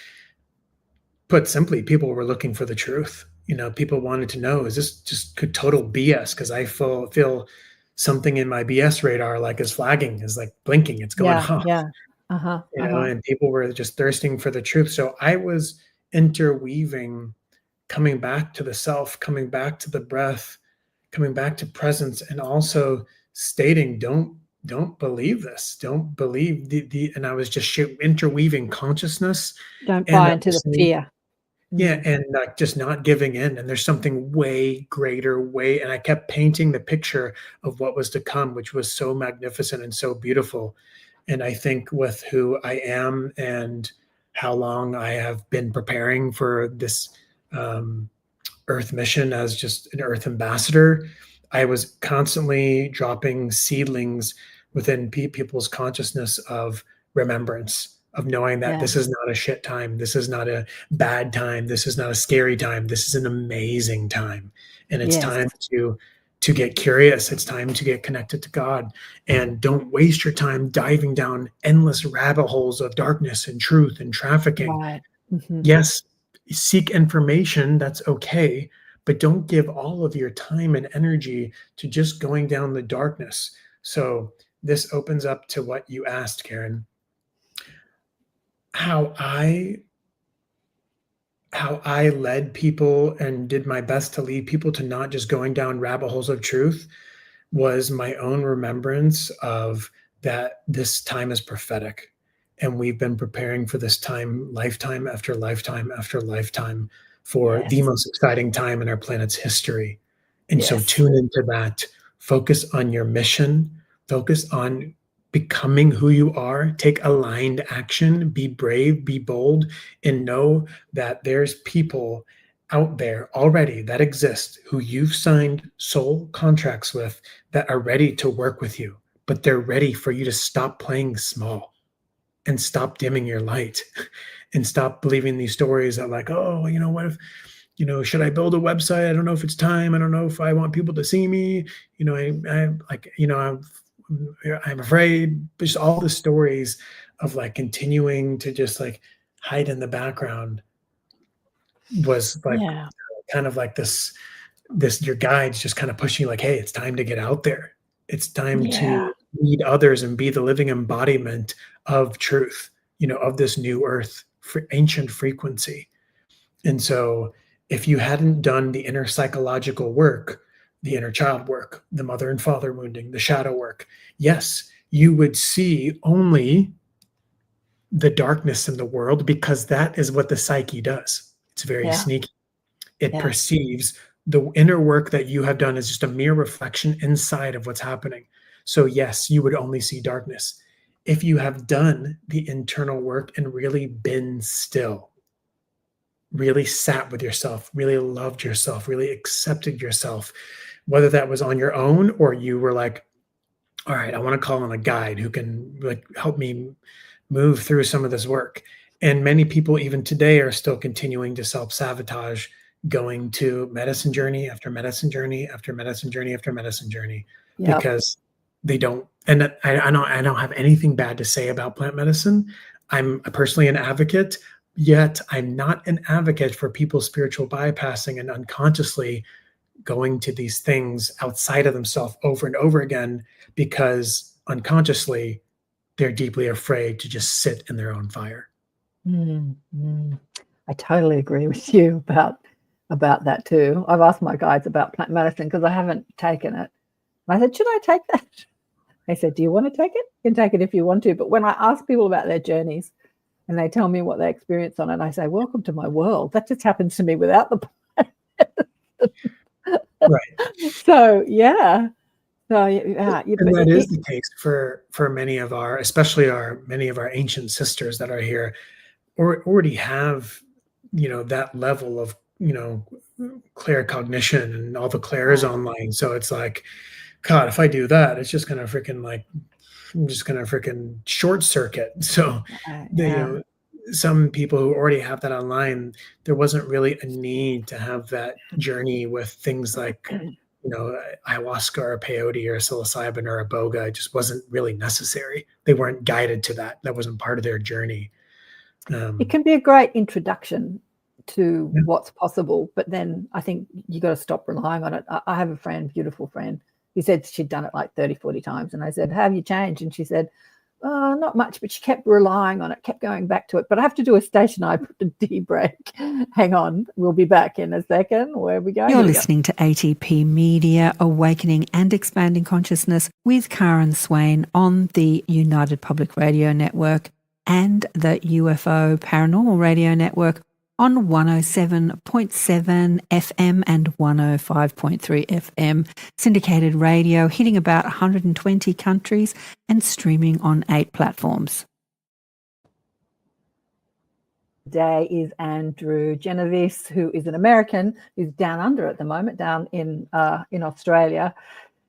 put simply, people were looking for the truth. People wanted to know, is this just total BS? Because I feel something in my BS radar is flagging, is like blinking, it's going off. Yeah. And people were just thirsting for the truth. So I was interweaving, coming back to the self, coming back to the breath, coming back to presence, and also stating, don't believe this. Don't believe and I was just interweaving consciousness. Don't buy into the fear. Yeah. And just not giving in. And there's something way greater, and I kept painting the picture of what was to come, which was so magnificent and so beautiful. And I think with who I am and how long I have been preparing for this Earth mission as just an Earth ambassador, I was constantly dropping seedlings within people's consciousness of remembrance, of knowing that this is not a shit time. This is not a bad time. This is not a scary time. This is an amazing time. And it's time to get curious. It's time to get connected to God. And don't waste your time diving down endless rabbit holes of darkness and truth and trafficking. Right. Mm-hmm. Yes, seek information. That's okay. But don't give all of your time and energy to just going down the darkness. So this opens up to what you asked, Karen. How I led people and did my best to lead people to not just going down rabbit holes of truth was my own remembrance of that this time is prophetic. And we've been preparing for this time, lifetime after lifetime after lifetime, for the most exciting time in our planet's history. And so tune into that, focus on your mission, focus on becoming who you are, take aligned action, be brave, be bold, and know that there's people out there already that exist who you've signed soul contracts with that are ready to work with you. but they're ready for you to stop playing small and stop dimming your light and stop believing these stories that like, oh, what if, should I build a website? I don't know if it's time. I don't know if I want people to see me. I'm afraid. Just all the stories of like continuing to just like hide in the background was like kind of like this your guides just kind of pushing you like, hey, it's time to get out there. It's time to lead others and be the living embodiment of truth, of this new earth, ancient frequency. And so if you hadn't done the inner psychological work, the inner child work, the mother and father wounding, the shadow work, yes, you would see only the darkness in the world, because that is what the psyche does. It's very sneaky. It perceives the inner work that you have done as just a mere reflection inside of what's happening. So yes, you would only see darkness. If you have done the internal work and really been still, really sat with yourself, really loved yourself, really accepted yourself, whether that was on your own or you were like, all right, I want to call on a guide who can like help me move through some of this work. And many people even today are still continuing to self-sabotage, going to medicine journey after medicine journey after medicine journey after medicine journey, because they don't. And I don't have anything bad to say about plant medicine. I'm personally an advocate, yet I'm not an advocate for people spiritual bypassing and unconsciously going to these things outside of themselves over and over again, because unconsciously they're deeply afraid to just sit in their own fire. I totally agree with you about that too. I've asked my guides about plant medicine because I haven't taken it. And I said, should I take that? They said, do you want to take it? You can take it if you want to. But when I ask people about their journeys and they tell me what they experience on it, I say, welcome to my world. That just happens to me without the plant. Right. So, yeah. So, and that is the case for many of our, especially many of our ancient sisters that are here, or already have, that level of, claircognition and all the clairs online. So it's like, God, if I do that, it's just gonna I'm just gonna freaking short circuit. So, some people who already have that online, there wasn't really a need to have that journey with things like, ayahuasca or peyote or psilocybin or iboga. It just wasn't really necessary. They weren't guided to that. That wasn't part of their journey. It can be a great introduction to what's possible, but then I think you got to stop relying on it. I have a friend, beautiful friend, who said she'd done it like 30, 40 times. And I said, have you changed? And she said, oh, not much, but she kept relying on it, kept going back to it. But I have to do a station. I put a tea break. Hang on. We'll be back in a second. Where are we going? You're listening to ATP Media, Awakening and Expanding Consciousness with Karen Swain on the United Public Radio Network and the UFO Paranormal Radio Network on 107.7 FM and 105.3 FM, syndicated radio hitting about 120 countries and streaming on 8 platforms. Today is Andrew Genovese, who is an American who's down under at the moment, down in Australia,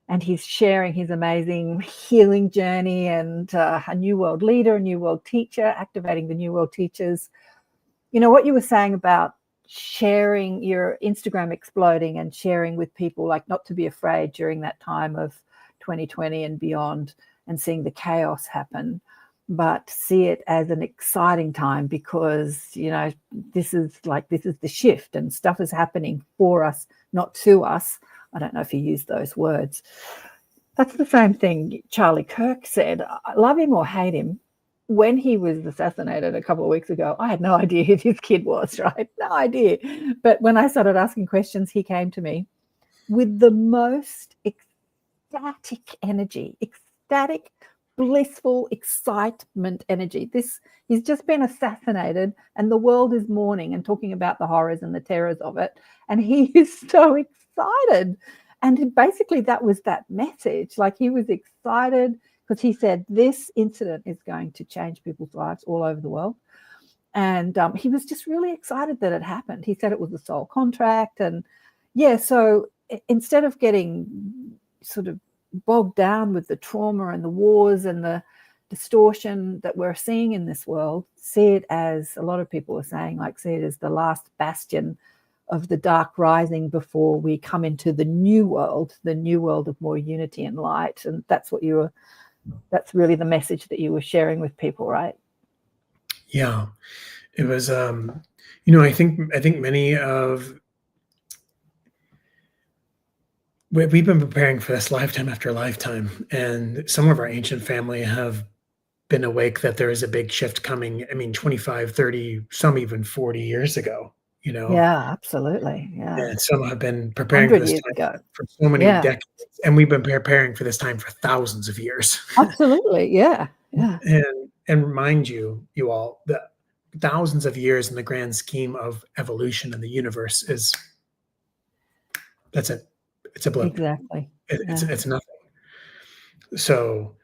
and he's sharing his amazing healing journey and a New World leader, a New World teacher, activating the New World teachers. What you were saying about sharing your Instagram exploding and sharing with people, like not to be afraid during that time of 2020 and beyond and seeing the chaos happen, but see it as an exciting time because, this is the shift and stuff is happening for us, not to us. I don't know if you use those words. That's the same thing Charlie Kirk said. I love him or hate him. When he was assassinated a couple of weeks ago, I had no idea who his kid was, right? No idea. But when I started asking questions, he came to me with the most ecstatic energy, ecstatic, blissful excitement energy. He's just been assassinated and the world is mourning and talking about the horrors and the terrors of it. And he is so excited. And basically that was that message. Like he was excited because he said this incident is going to change people's lives all over the world. And he was just really excited that it happened. He said it was a soul contract. And so instead of getting sort of bogged down with the trauma and the wars and the distortion that we're seeing in this world, see it as, a lot of people are saying, like, see it as the last bastion of the dark rising before we come into the new world of more unity and light. And that's what that's really the message that you were sharing with people, right? Yeah, it was, I think many of, we've been preparing for this lifetime after lifetime, and some of our ancient family have been awake that there is a big shift coming. I mean, 25, 30, some even 40 years ago, Yeah, absolutely. Yeah. and some have been preparing for 100 this years time ago. for so many Yeah, decades, and we've been preparing for this time for thousands of years. absolutely. Yeah. Yeah. And remind you all that thousands of years in the grand scheme of evolution in the universe that's it. It's a blip. Exactly. It's nothing. So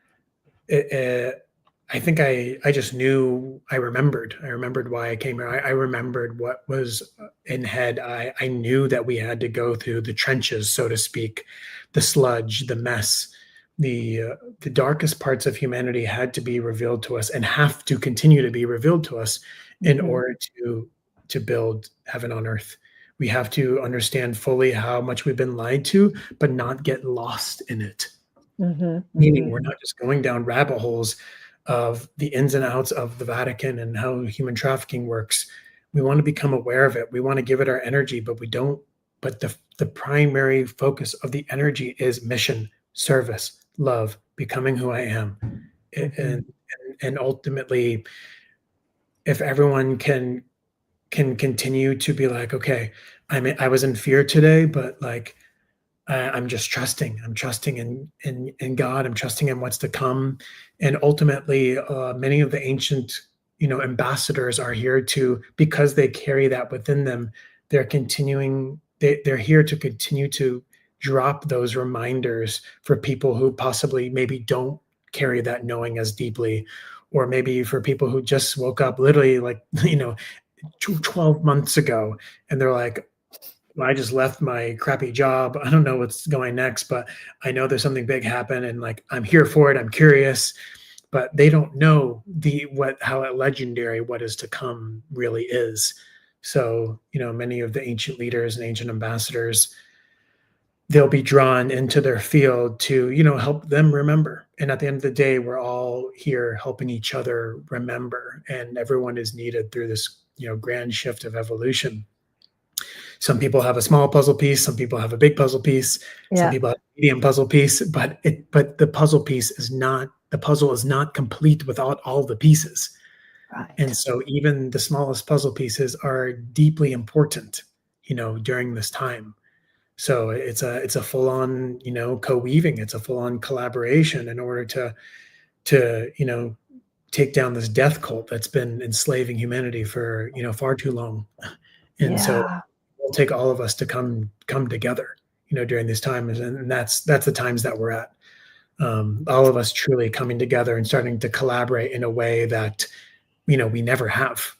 I think I just knew, I remembered why I came here. I remembered what was in head. I knew that we had to go through the trenches, so to speak, the sludge, the mess, the darkest parts of humanity had to be revealed to us and have to continue to be revealed to us in order to build heaven on earth. We have to understand fully how much we've been lied to, but not get lost in it. Meaning we're not just going down rabbit holes of the ins and outs of the Vatican and how human trafficking works. We want to become aware of it. We want to give it our energy, but we don't. But the primary focus of the energy is mission, service, love, becoming who I am. And ultimately, if everyone can continue to be like, okay, I was in fear today, but like, I'm just trusting. I'm trusting in God. I'm trusting in what's to come. And ultimately, many of the ancient, ambassadors are here to, because they carry that within them, they're continuing. They're here to continue to drop those reminders for people who possibly maybe don't carry that knowing as deeply, or maybe for people who just woke up literally like 12 months ago, and they're like, I just left my crappy job. I don't know what's going next, but I know there's something big happen, and like, I'm here for it. I'm curious, but they don't know how legendary what is to come really is. So, many of the ancient leaders and ancient ambassadors, they'll be drawn into their field to, help them remember. And at the end of the day, we're all here helping each other remember, and everyone is needed through this, grand shift of evolution. Some people have a small puzzle piece. Some people have a big puzzle piece. Some people have a medium puzzle piece. But the puzzle is not complete without all the pieces. Right. And so even the smallest puzzle pieces are deeply important, during this time. So it's a full-on, co-weaving. It's a full-on collaboration in order to take down this death cult that's been enslaving humanity for far too long. And so it'll take all of us to come together, during these times, and that's the times that we're at. All of us truly coming together and starting to collaborate in a way that we never have,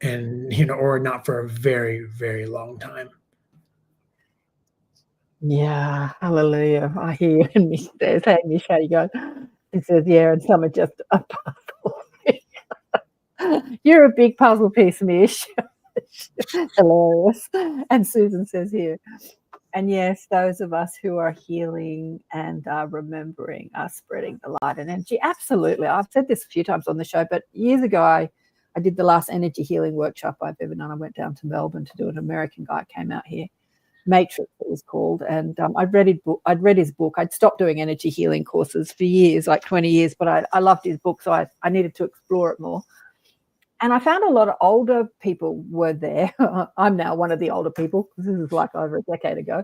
and or not for a very, very long time. Yeah, hallelujah. I hear you. And Mish says, hey, Mish, how you going? He says, yeah, and some are just a puzzle. You're a big puzzle piece, Mish. Hilarious. And Susan says here, and yes, those of us who are healing and are remembering are spreading the light and energy. Absolutely. I've said this a few times on the show, but years ago, I did the last energy healing workshop I've ever done. I went down to Melbourne to do it. An American guy came out here, Matrix it was called, and I'd read his book. I'd stopped doing energy healing courses for years, like 20 years, but I loved his book, so I needed to explore it more. And I found a lot of older people were there. I'm now one of the older people, because this is like over a decade ago.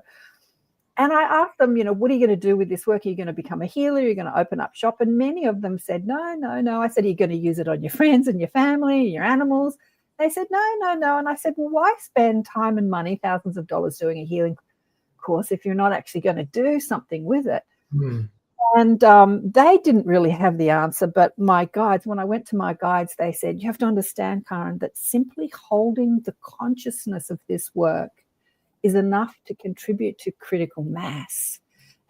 And I asked them, what are you going to do with this work? Are you going to become a healer? Are you going to open up shop? And many of them said, no. I said, are you going to use it on your friends and your family, your animals? They said, no. And I said, well, why spend time and money, thousands of dollars doing a healing course if you're not actually going to do something with it? And they didn't really have the answer. But my guides, when I went to my guides, they said, you have to understand, Karen, that simply holding the consciousness of this work is enough to contribute to critical mass.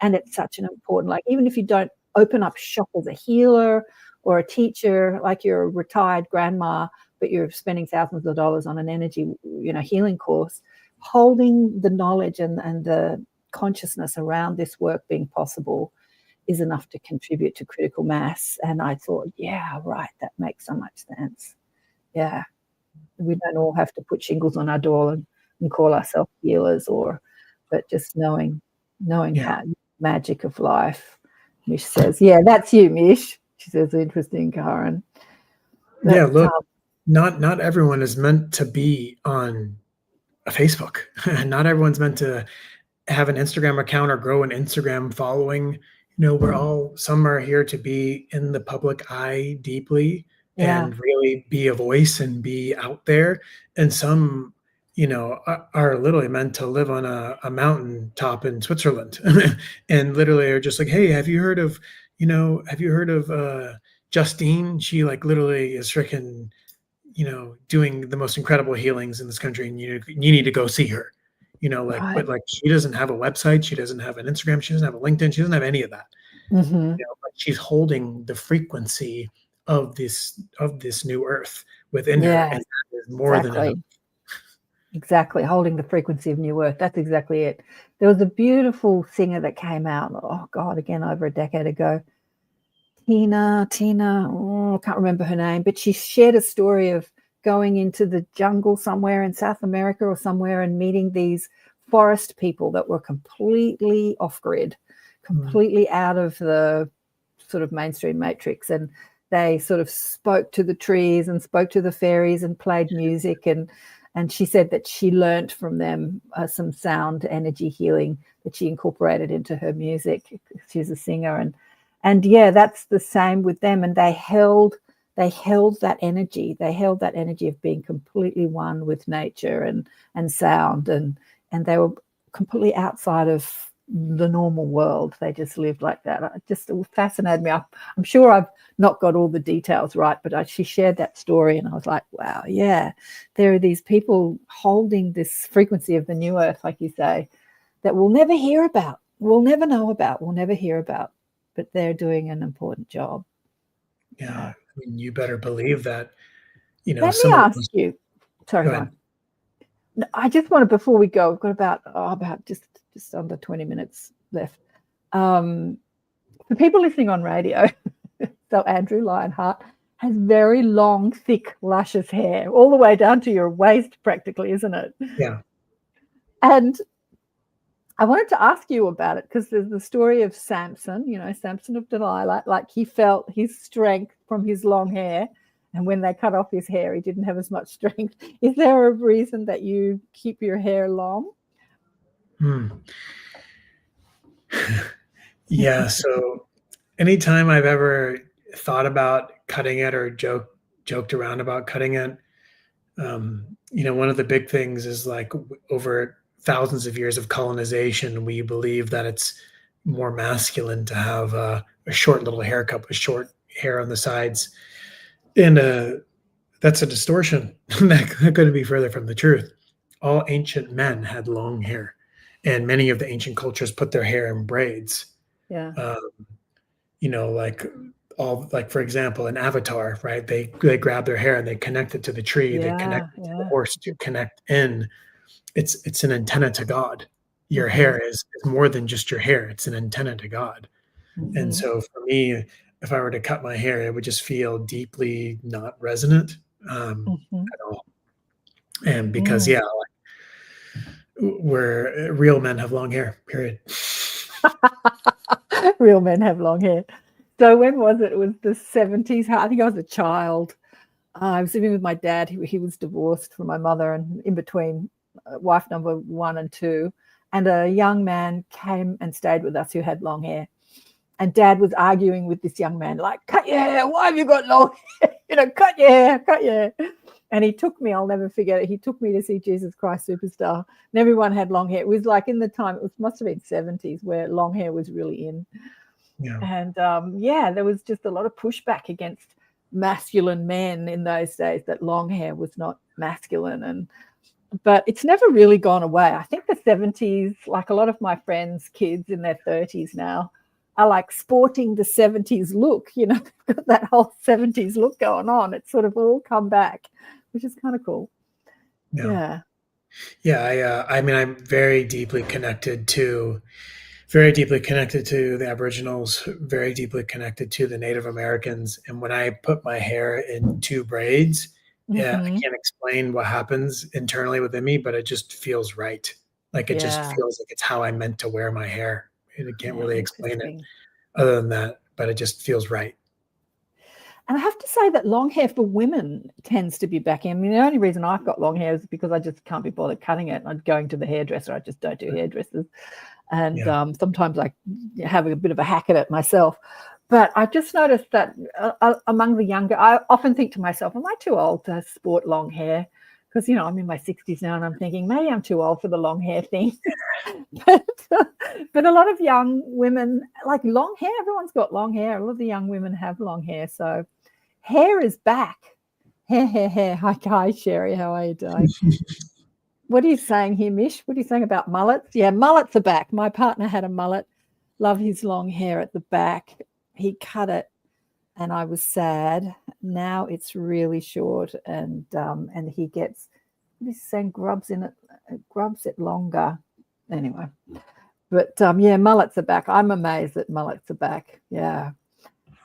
And it's such an important, like, even if you don't open up shop as a healer or a teacher, like you're a retired grandma, but you're spending thousands of dollars on an energy, healing course, holding the knowledge and the consciousness around this work being possible is enough to contribute to critical mass. And I thought, yeah, right, that makes so much sense. Yeah. We don't all have to put shingles on our door and call ourselves healers, but just knowing how magic of life. Mish says, yeah, that's you, Mish. She says, interesting, Karen. Yeah, look, not everyone is meant to be on a Facebook. Not everyone's meant to have an Instagram account or grow an Instagram following. Some are here to be in the public eye deeply and really be a voice and be out there. And some, are literally meant to live on a mountain top in Switzerland and literally are just like, hey, have you heard of Justine? She like literally is freaking, doing the most incredible healings in this country, and you need to go see her. Right. But like she doesn't have a website, she doesn't have an Instagram, she doesn't have a LinkedIn, she doesn't have any of that. Mm-hmm. But she's holding the frequency of this new earth within her, and that is more than enough. Exactly, holding the frequency of new earth. That's exactly it. There was a beautiful singer that came out, oh God, again, over a decade ago. Tina, I can't remember her name, but she shared a story of going into the jungle somewhere in South America or somewhere and meeting these forest people that were completely off-grid, completely out of the sort of mainstream matrix. And they sort of spoke to the trees and spoke to the fairies and played music. And she said that she learned from them some sound energy healing that she incorporated into her music. She's a singer. And yeah, that's the same with them. And they held that energy. They held that energy of being completely one with nature and sound. And they were completely outside of the normal world. They just lived like that. It fascinated me. I'm sure I've not got all the details right, but she shared that story and I was like, wow, yeah, there are these people holding this frequency of the new earth, like you say, that we'll never hear about, we'll never know about, we'll never hear about, but they're doing an important job. Yeah, I mean, you better believe that, Let me ask you, sorry, Go ahead. No, I just want to, before we go, we've got about just under 20 minutes left. For people listening on radio, so Andrew Lionheart has very long, thick, luscious hair, all the way down to your waist practically, isn't it? Yeah. And I wanted to ask you about it because there's the story of Samson, Samson of Delilah, like he felt his strength from his long hair. And when they cut off his hair, he didn't have as much strength. Is there a reason that you keep your hair long? Yeah. So anytime I've ever thought about cutting it or joked around about cutting it, one of the big things is like over thousands of years of colonization, we believe that it's more masculine to have a short little haircut with short hair on the sides. And that's a distortion. That couldn't be further from the truth. All ancient men had long hair, and many of the ancient cultures put their hair in braids. Yeah. Like for example, in Avatar, right? They grab their hair and they connect it to the tree. They connect it to the horse to connect in. It's an antenna to God. Your hair is more than just your hair. It's an antenna to God. And so for me, if I were to cut my hair, it would just feel deeply not resonant at all. And because, where real men have long hair, period. Real men have long hair. So when was it? It was the 70s. I think I was a child. I was living with my dad. He was divorced from my mother, and in between wife number 1 and 2. And a young man came and stayed with us who had long hair. And Dad was arguing with this young man, like, cut your hair. Why have you got long hair? Cut your hair. And he took me, I'll never forget it. He took me to see Jesus Christ Superstar. And everyone had long hair. It was like in the time, must have been 70s where long hair was really in. Yeah. And there was just a lot of pushback against masculine men in those days, that long hair was not masculine. And but it's never really gone away. I think the 70s, like a lot of my friends' kids in their 30s now, are like sporting the 70s look, you know, they've got that whole 70s look going on. It's sort of all come back, which is kind of cool. Yeah. I mean, I'm very deeply connected to the Aboriginals, very deeply connected to the Native Americans. And when I put my hair in 2 braids, yeah, I can't explain what happens internally within me, but it just feels right. Like it just feels like it's how I meant to wear my hair. And I can't really explain it other than that, but it just feels right. And I have to say that long hair for women tends to be back in. I mean, the only reason I've got long hair is because I just can't be bothered cutting it. I'm going to the hairdresser. I just don't do hairdressers. And sometimes I have a bit of a hack at it myself. But I just noticed that among the younger, I often think to myself, am I too old to sport long hair? Because, you know, I'm in my 60s now and I'm thinking maybe I'm too old for the long hair thing. but a lot of young women like long hair. Everyone's got long hair. A lot of the young women have long hair. So hair is back. Hair. Hi, Sherry. How are you doing? What are you saying here, Mish? What are you saying about mullets? Yeah, mullets are back. My partner had a mullet. Love his long hair at the back. He cut it and I was sad. Now it's really short and he gets, what is he saying, grubs it longer. Anyway, but mullets are back. I'm amazed that mullets are back. Yeah.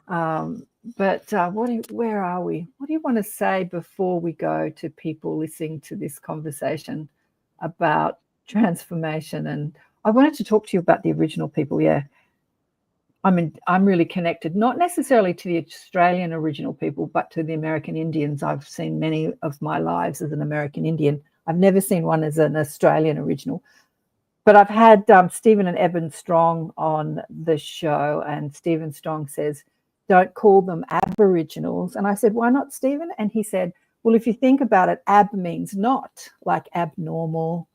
But where are we? What do you want to say before we go to people listening to this conversation about transformation? And I wanted to talk to you about the original people. Yeah. I mean, I'm really connected, not necessarily to the Australian original people, but to the American Indians. I've seen many of my lives as an American Indian. I've never seen one as an Australian original. But I've had Stephen and Eben Strong on the show, and Stephen Strong says, don't call them Aboriginals. And I said, why not, Stephen? And he said, well, if you think about it, ab means not, like abnormal.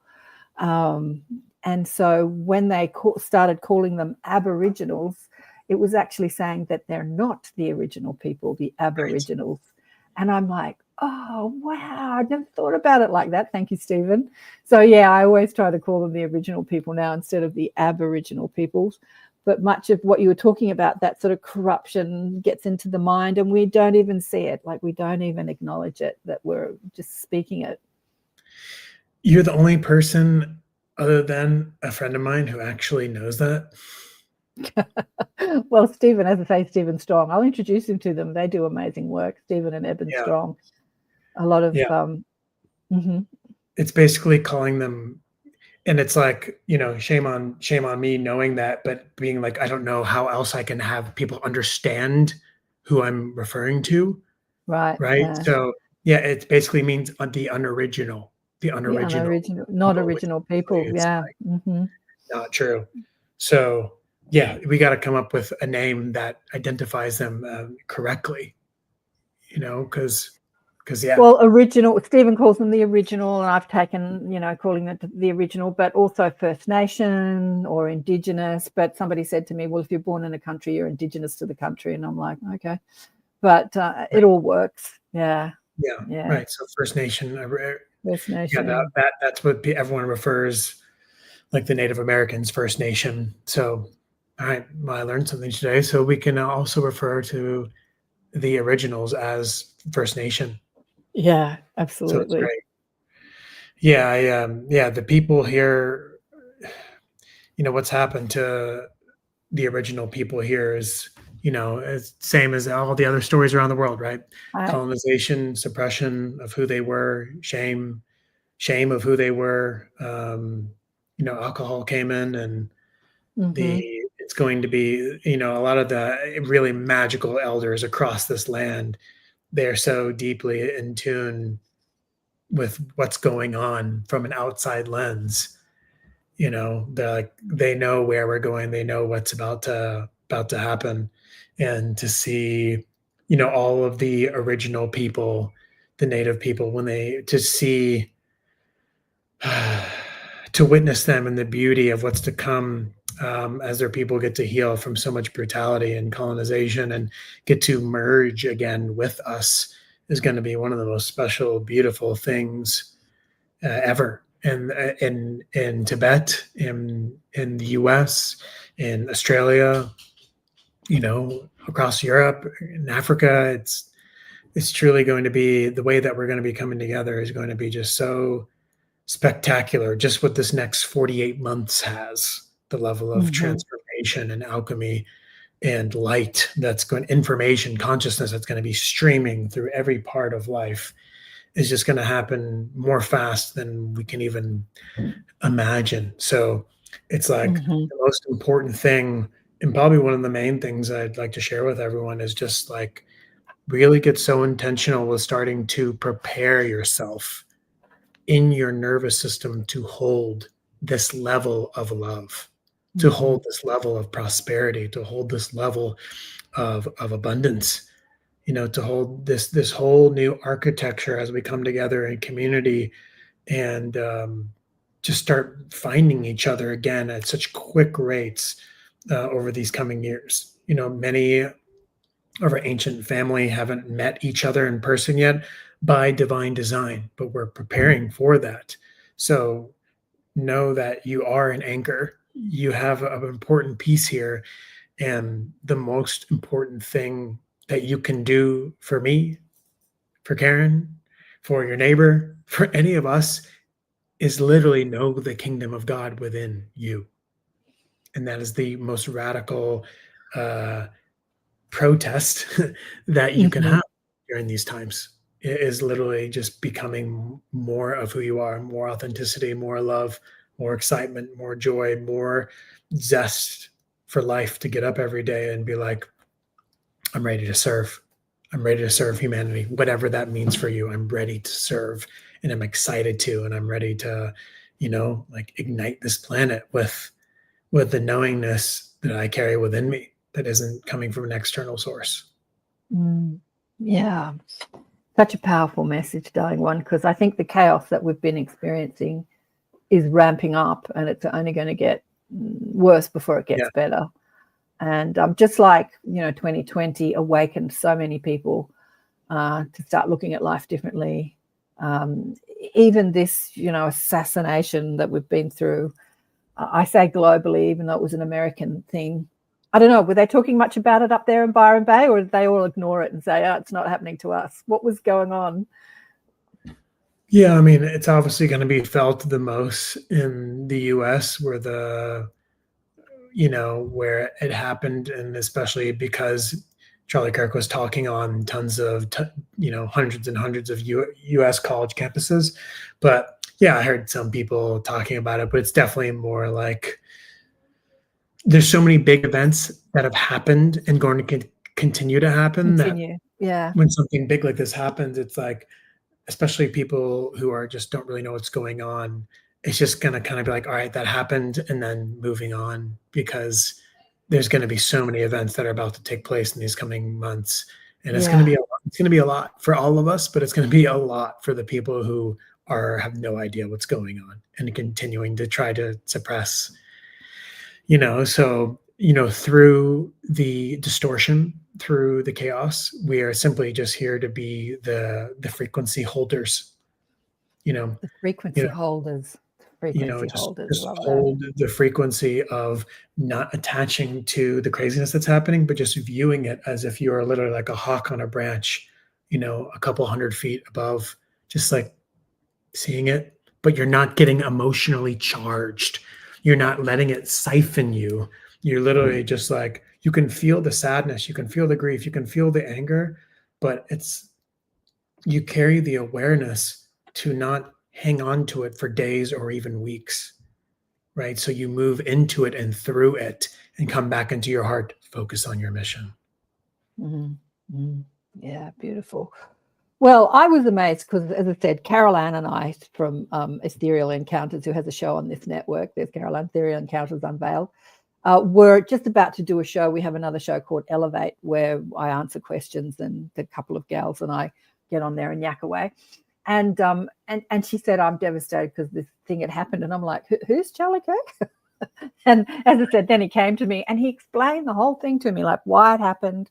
And so when they started calling them Aboriginals, it was actually saying that they're not the original people, the Aboriginals. Right. And I'm like, oh, wow, I never thought about it like that. Thank you, Stephen. So, yeah, I always try to call them the original people now instead of the Aboriginal peoples. But much of what you were talking about, that sort of corruption gets into the mind and we don't even see it. Like we don't even acknowledge it, that we're just speaking it. You're the only person other than a friend of mine who actually knows that. Well, Stephen, as I say, Stephen Strong, I'll introduce him to them. They do amazing work, Stephen and Eben Strong. A lot of It's basically calling them, and it's like, you know, shame on me knowing that, but being like, I don't know how else I can have people understand who I'm referring to. Right. Yeah. So it basically means the unoriginal. Not original people. Yeah. Like not true. So yeah, we got to come up with a name that identifies them correctly, you know, because well, original, Stephen calls them the original, and I've taken, you know, calling it the original, but also First Nation or Indigenous. But somebody said to me, well, if you're born in a country, you're Indigenous to the country. And I'm like, okay, but it all works. Yeah. Right. So First Nation. Yeah, that's what everyone refers, like the Native Americans, First Nation. So, all right, well, I learned something today. So we can also refer to the originals as First Nation. Yeah, absolutely. So it's great. Yeah, the people here, you know, what's happened to the original people here is, you know, it's same as all the other stories around the world, right? Colonization, suppression of who they were, shame of who they were. You know, alcohol came in, and it's going to be, you know, a lot of the really magical elders across this land. They're so deeply in tune with what's going on from an outside lens. You know, they know where we're going. They know what's about to happen. And to see, you know, all of the original people, the native people, to witness them and the beauty of what's to come as their people get to heal from so much brutality and colonization and get to merge again with us is going to be one of the most special, beautiful things. ever. And in Tibet, in the US, in Australia, across Europe, in Africa, it's truly going to be, the way that we're going to be coming together is going to be just so spectacular. Just what this next 48 months has, the level of transformation and alchemy and light information, consciousness that's going to be streaming through every part of life is just going to happen more fast than we can even imagine. So it's like the most important thing, and probably one of the main things I'd like to share with everyone, is just like really get so intentional with starting to prepare yourself in your nervous system to hold this level of love, to hold this level of prosperity, to hold this level of abundance, to hold this whole new architecture as we come together in community and just start finding each other again at such quick rates over these coming years. Many of our ancient family haven't met each other in person yet by divine design, but we're preparing for that. So know that you are an anchor. You have an important piece here. And the most important thing that you can do for me, for Karen, for your neighbor, for any of us, is literally know the kingdom of God within you. And that is the most radical protest that you can have during these times. It is literally just becoming more of who you are, more authenticity, more love, more excitement, more joy, more zest for life, to get up every day and be like, I'm ready to serve. I'm ready to serve humanity, whatever that means for you. I'm ready to serve, and I'm excited to, and I'm ready to, ignite this planet with the knowingness that I carry within me that isn't coming from an external source. Yeah. Such a powerful message, darling one, because I think the chaos that we've been experiencing is ramping up, and it's only going to get worse before it gets better. And just like, 2020 awakened so many people to start looking at life differently. Even this, assassination that we've been through, I say globally, even though it was an American thing. I don't know, were they talking much about it up there in Byron Bay, or did they all ignore it and say, oh, it's not happening to us? What was going on? Yeah, I mean, it's obviously going to be felt the most in the US where where it happened, and especially because Charlie Kirk was talking on tons of, hundreds and hundreds of US college campuses. But yeah, I heard some people talking about it, but it's definitely more like there's so many big events that have happened and going to continue to happen. Yeah. When something big like this happens, it's like, especially people who are just don't really know what's going on, it's just going to kind of be like, all right, that happened, and then moving on, because there's going to be so many events that are about to take place in these coming months. And it's going to be a lot for all of us, but it's going to be a lot for the people who have no idea what's going on and continuing to try to suppress, so, through the distortion, through the chaos, we are simply just here to be the frequency holders, the frequency holders. Just hold the frequency of not attaching to the craziness that's happening, but just viewing it as if you are literally like a hawk on a branch, a couple 100 feet above, just like seeing it, but you're not getting emotionally charged. You're not letting it siphon you. You're literally just like, you can feel the sadness, you can feel the grief, you can feel the anger, but you carry the awareness to not hang on to it for days or even weeks, right? So you move into it and through it and come back into your heart, focus on your mission. Yeah, beautiful. Well, I was amazed because, as I said, Carol Ann and I from Ethereal Encounters, who has a show on this network, there's Carol Ann, Ethereal Encounters Unveiled, we're just about to do a show. We have another show called Elevate, where I answer questions, and a couple of gals and I get on there and yak away. And she said, I'm devastated because this thing had happened. And I'm like, who's Charlie Kirk? And as I said, then he came to me and he explained the whole thing to me, like why it happened,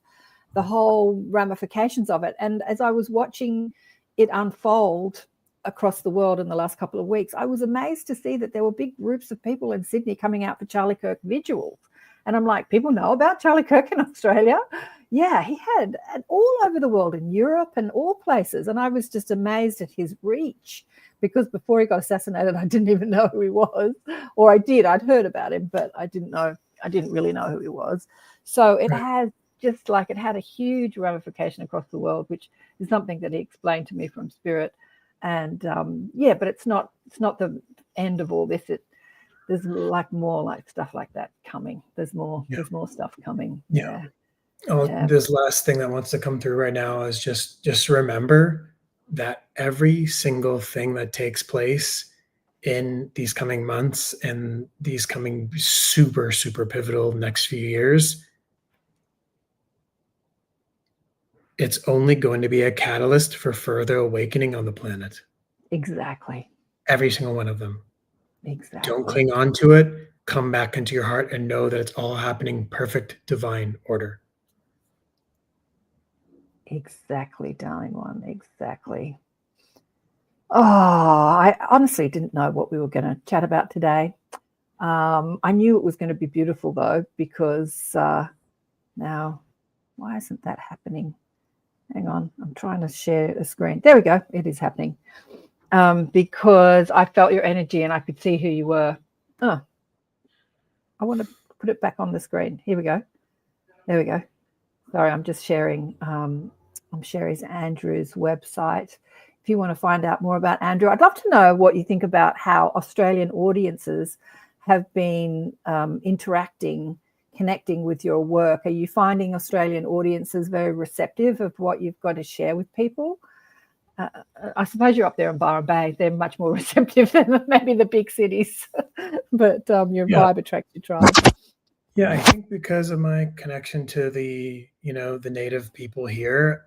the whole ramifications of it. And as I was watching it unfold, across the world in the last couple of weeks, I was amazed to see that there were big groups of people in Sydney coming out for Charlie Kirk vigils. And I'm like, people know about Charlie Kirk in Australia? Yeah, he had all over the world, in Europe and all places. And I was just amazed at his reach, because before he got assassinated, I didn't even know who he was. Or I did, I'd heard about him, but I didn't really know who he was. So it has just like, it had a huge ramification across the world, which is something that he explained to me from spirit. And but it's not the end of all this. There's like more like stuff like that coming. There's more stuff coming. Yeah. This last thing that wants to come through right now is just remember that every single thing that takes place in these coming months and these coming super, super pivotal next few years, it's only going to be a catalyst for further awakening on the planet. Exactly. Every single one of them. Exactly. Don't cling on to it. Come back into your heart and know that it's all happening perfect divine order. Exactly, darling one. Exactly. Oh, I honestly didn't know what we were going to chat about today. I knew it was going to be beautiful, though, because now, why isn't that happening? Hang on, I'm trying to share the screen. There we go. It is happening. Because I felt your energy and I could see who you were. Oh, I want to put it back on the screen. Here we go. There we go. Sorry, I'm just sharing. I'm sharing Andrew's website. If you want to find out more about Andrew, I'd love to know what you think about how Australian audiences have been interacting, connecting with your work. Are you finding Australian audiences very receptive of what you've got to share with people? I suppose you're up there in Byron Bay. They're much more receptive than maybe the big cities, but your vibe attracts your tribe. Yeah, I think because of my connection to the native people here,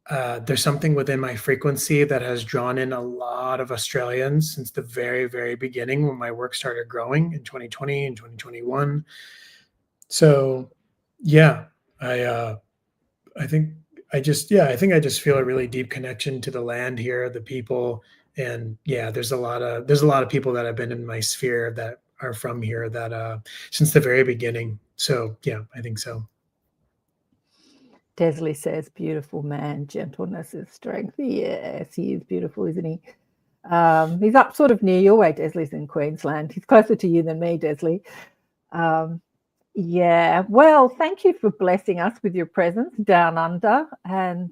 there's something within my frequency that has drawn in a lot of Australians since the very, very beginning when my work started growing in 2020 and 2021. So, yeah, I think I just feel a really deep connection to the land here, the people, and there's a lot of people that have been in my sphere that are from here that since the very beginning. So yeah, I think so. Desley says, beautiful man, gentleness is strength. Yes, he is beautiful, isn't he? He's up sort of near your way. Desley's in Queensland. He's closer to you than me, Desley. Yeah, well, thank you for blessing us with your presence down under, and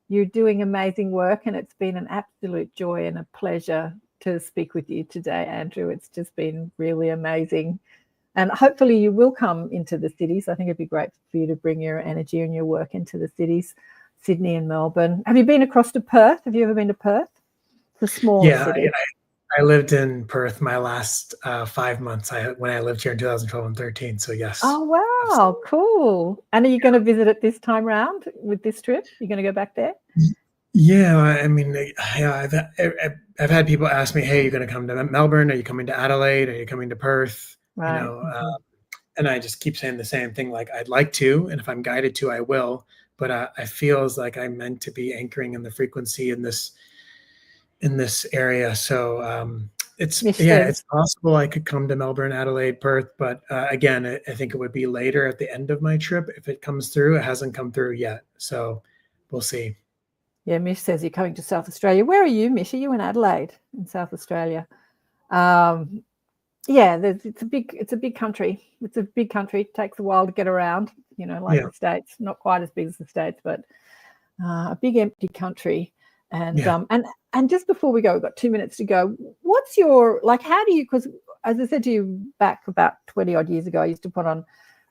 you're doing amazing work, and it's been an absolute joy and a pleasure to speak with you today, Andrew. It's just been really amazing, and hopefully you will come into the cities. I think it'd be great for you to bring your energy and your work into the cities, Sydney and Melbourne. Have you been across to Perth? Have you ever been to Perth? It's a small city. I lived in Perth my last 5 months when I lived here in 2012 and 13. So yes. Oh, wow. Absolutely. Cool. And are you going to visit it this time round with this trip? You're going to go back there? Yeah. I mean, I've had people ask me, hey, are you going to come to Melbourne? Are you coming to Adelaide? Are you coming to Perth? Right. And I just keep saying the same thing. Like, I'd like to, and if I'm guided to, I will. But I feels like I'm meant to be anchoring in the frequency in this area. So it's possible I could come to Melbourne, Adelaide, Perth, but again, I think it would be later at the end of my trip if it comes through. It hasn't come through yet, so we'll see. Yeah, Mish says you're coming to South Australia. Where are you, Mish? Are you in Adelaide, in South Australia? It's a big country. It's a big country. It takes a while to get around, the States. Not quite as big as the States, but a big empty country. And just before we go, we've got 2 minutes to go. What's your, how do you, because as I said to you back about 20 odd years ago, I used to put on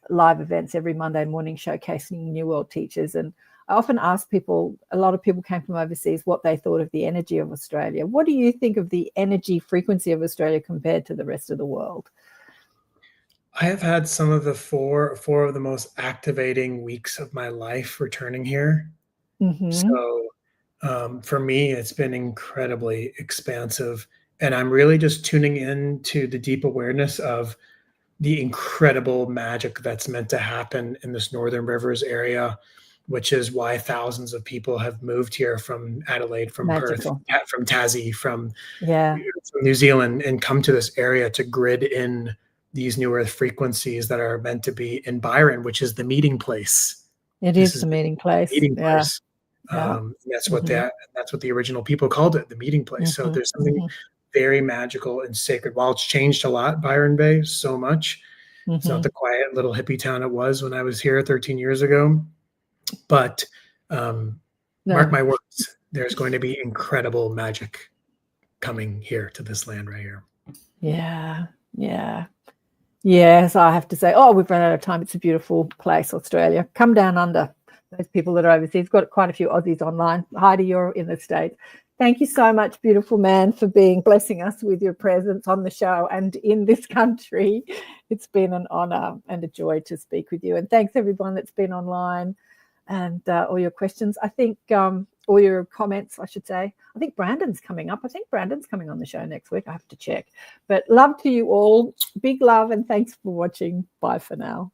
live events every Monday morning showcasing New World teachers. And I often ask people, a lot of people came from overseas, what they thought of the energy of Australia. What do you think of the energy frequency of Australia compared to the rest of the world? I have had some of the four of the most activating weeks of my life returning here. Mm-hmm. So for me, it's been incredibly expansive, and I'm really just tuning into the deep awareness of the incredible magic that's meant to happen in this Northern Rivers area, which is why thousands of people have moved here from Adelaide, from Magical. Perth, from Tassie, from Yeah. New Zealand, and come to this area to grid in these new earth frequencies that are meant to be in Byron, which is the meeting place. It This is the meeting place. meeting Yeah. place. Yeah. That's what that's what the original people called it, the meeting place. So there's something very magical and sacred. While it's changed a lot, Byron Bay, so much. It's not the quiet little hippie town it was when I was here 13 years ago. But mark my words, there's going to be incredible magic coming here to this land right here. Yeah. Yeah. Yes, I have to say, we've run out of time. It's a beautiful place, Australia. Come down under. Those people that are overseas, got quite a few Aussies online. Heidi, you're in the States. Thank you so much, beautiful man, for blessing us with your presence on the show and in this country. It's been an honour and a joy to speak with you. And thanks everyone that's been online and all your questions. I think all your comments, I should say. I think Brandon's coming up. I think Brandon's coming on the show next week. I have to check. But love to you all. Big love and thanks for watching. Bye for now.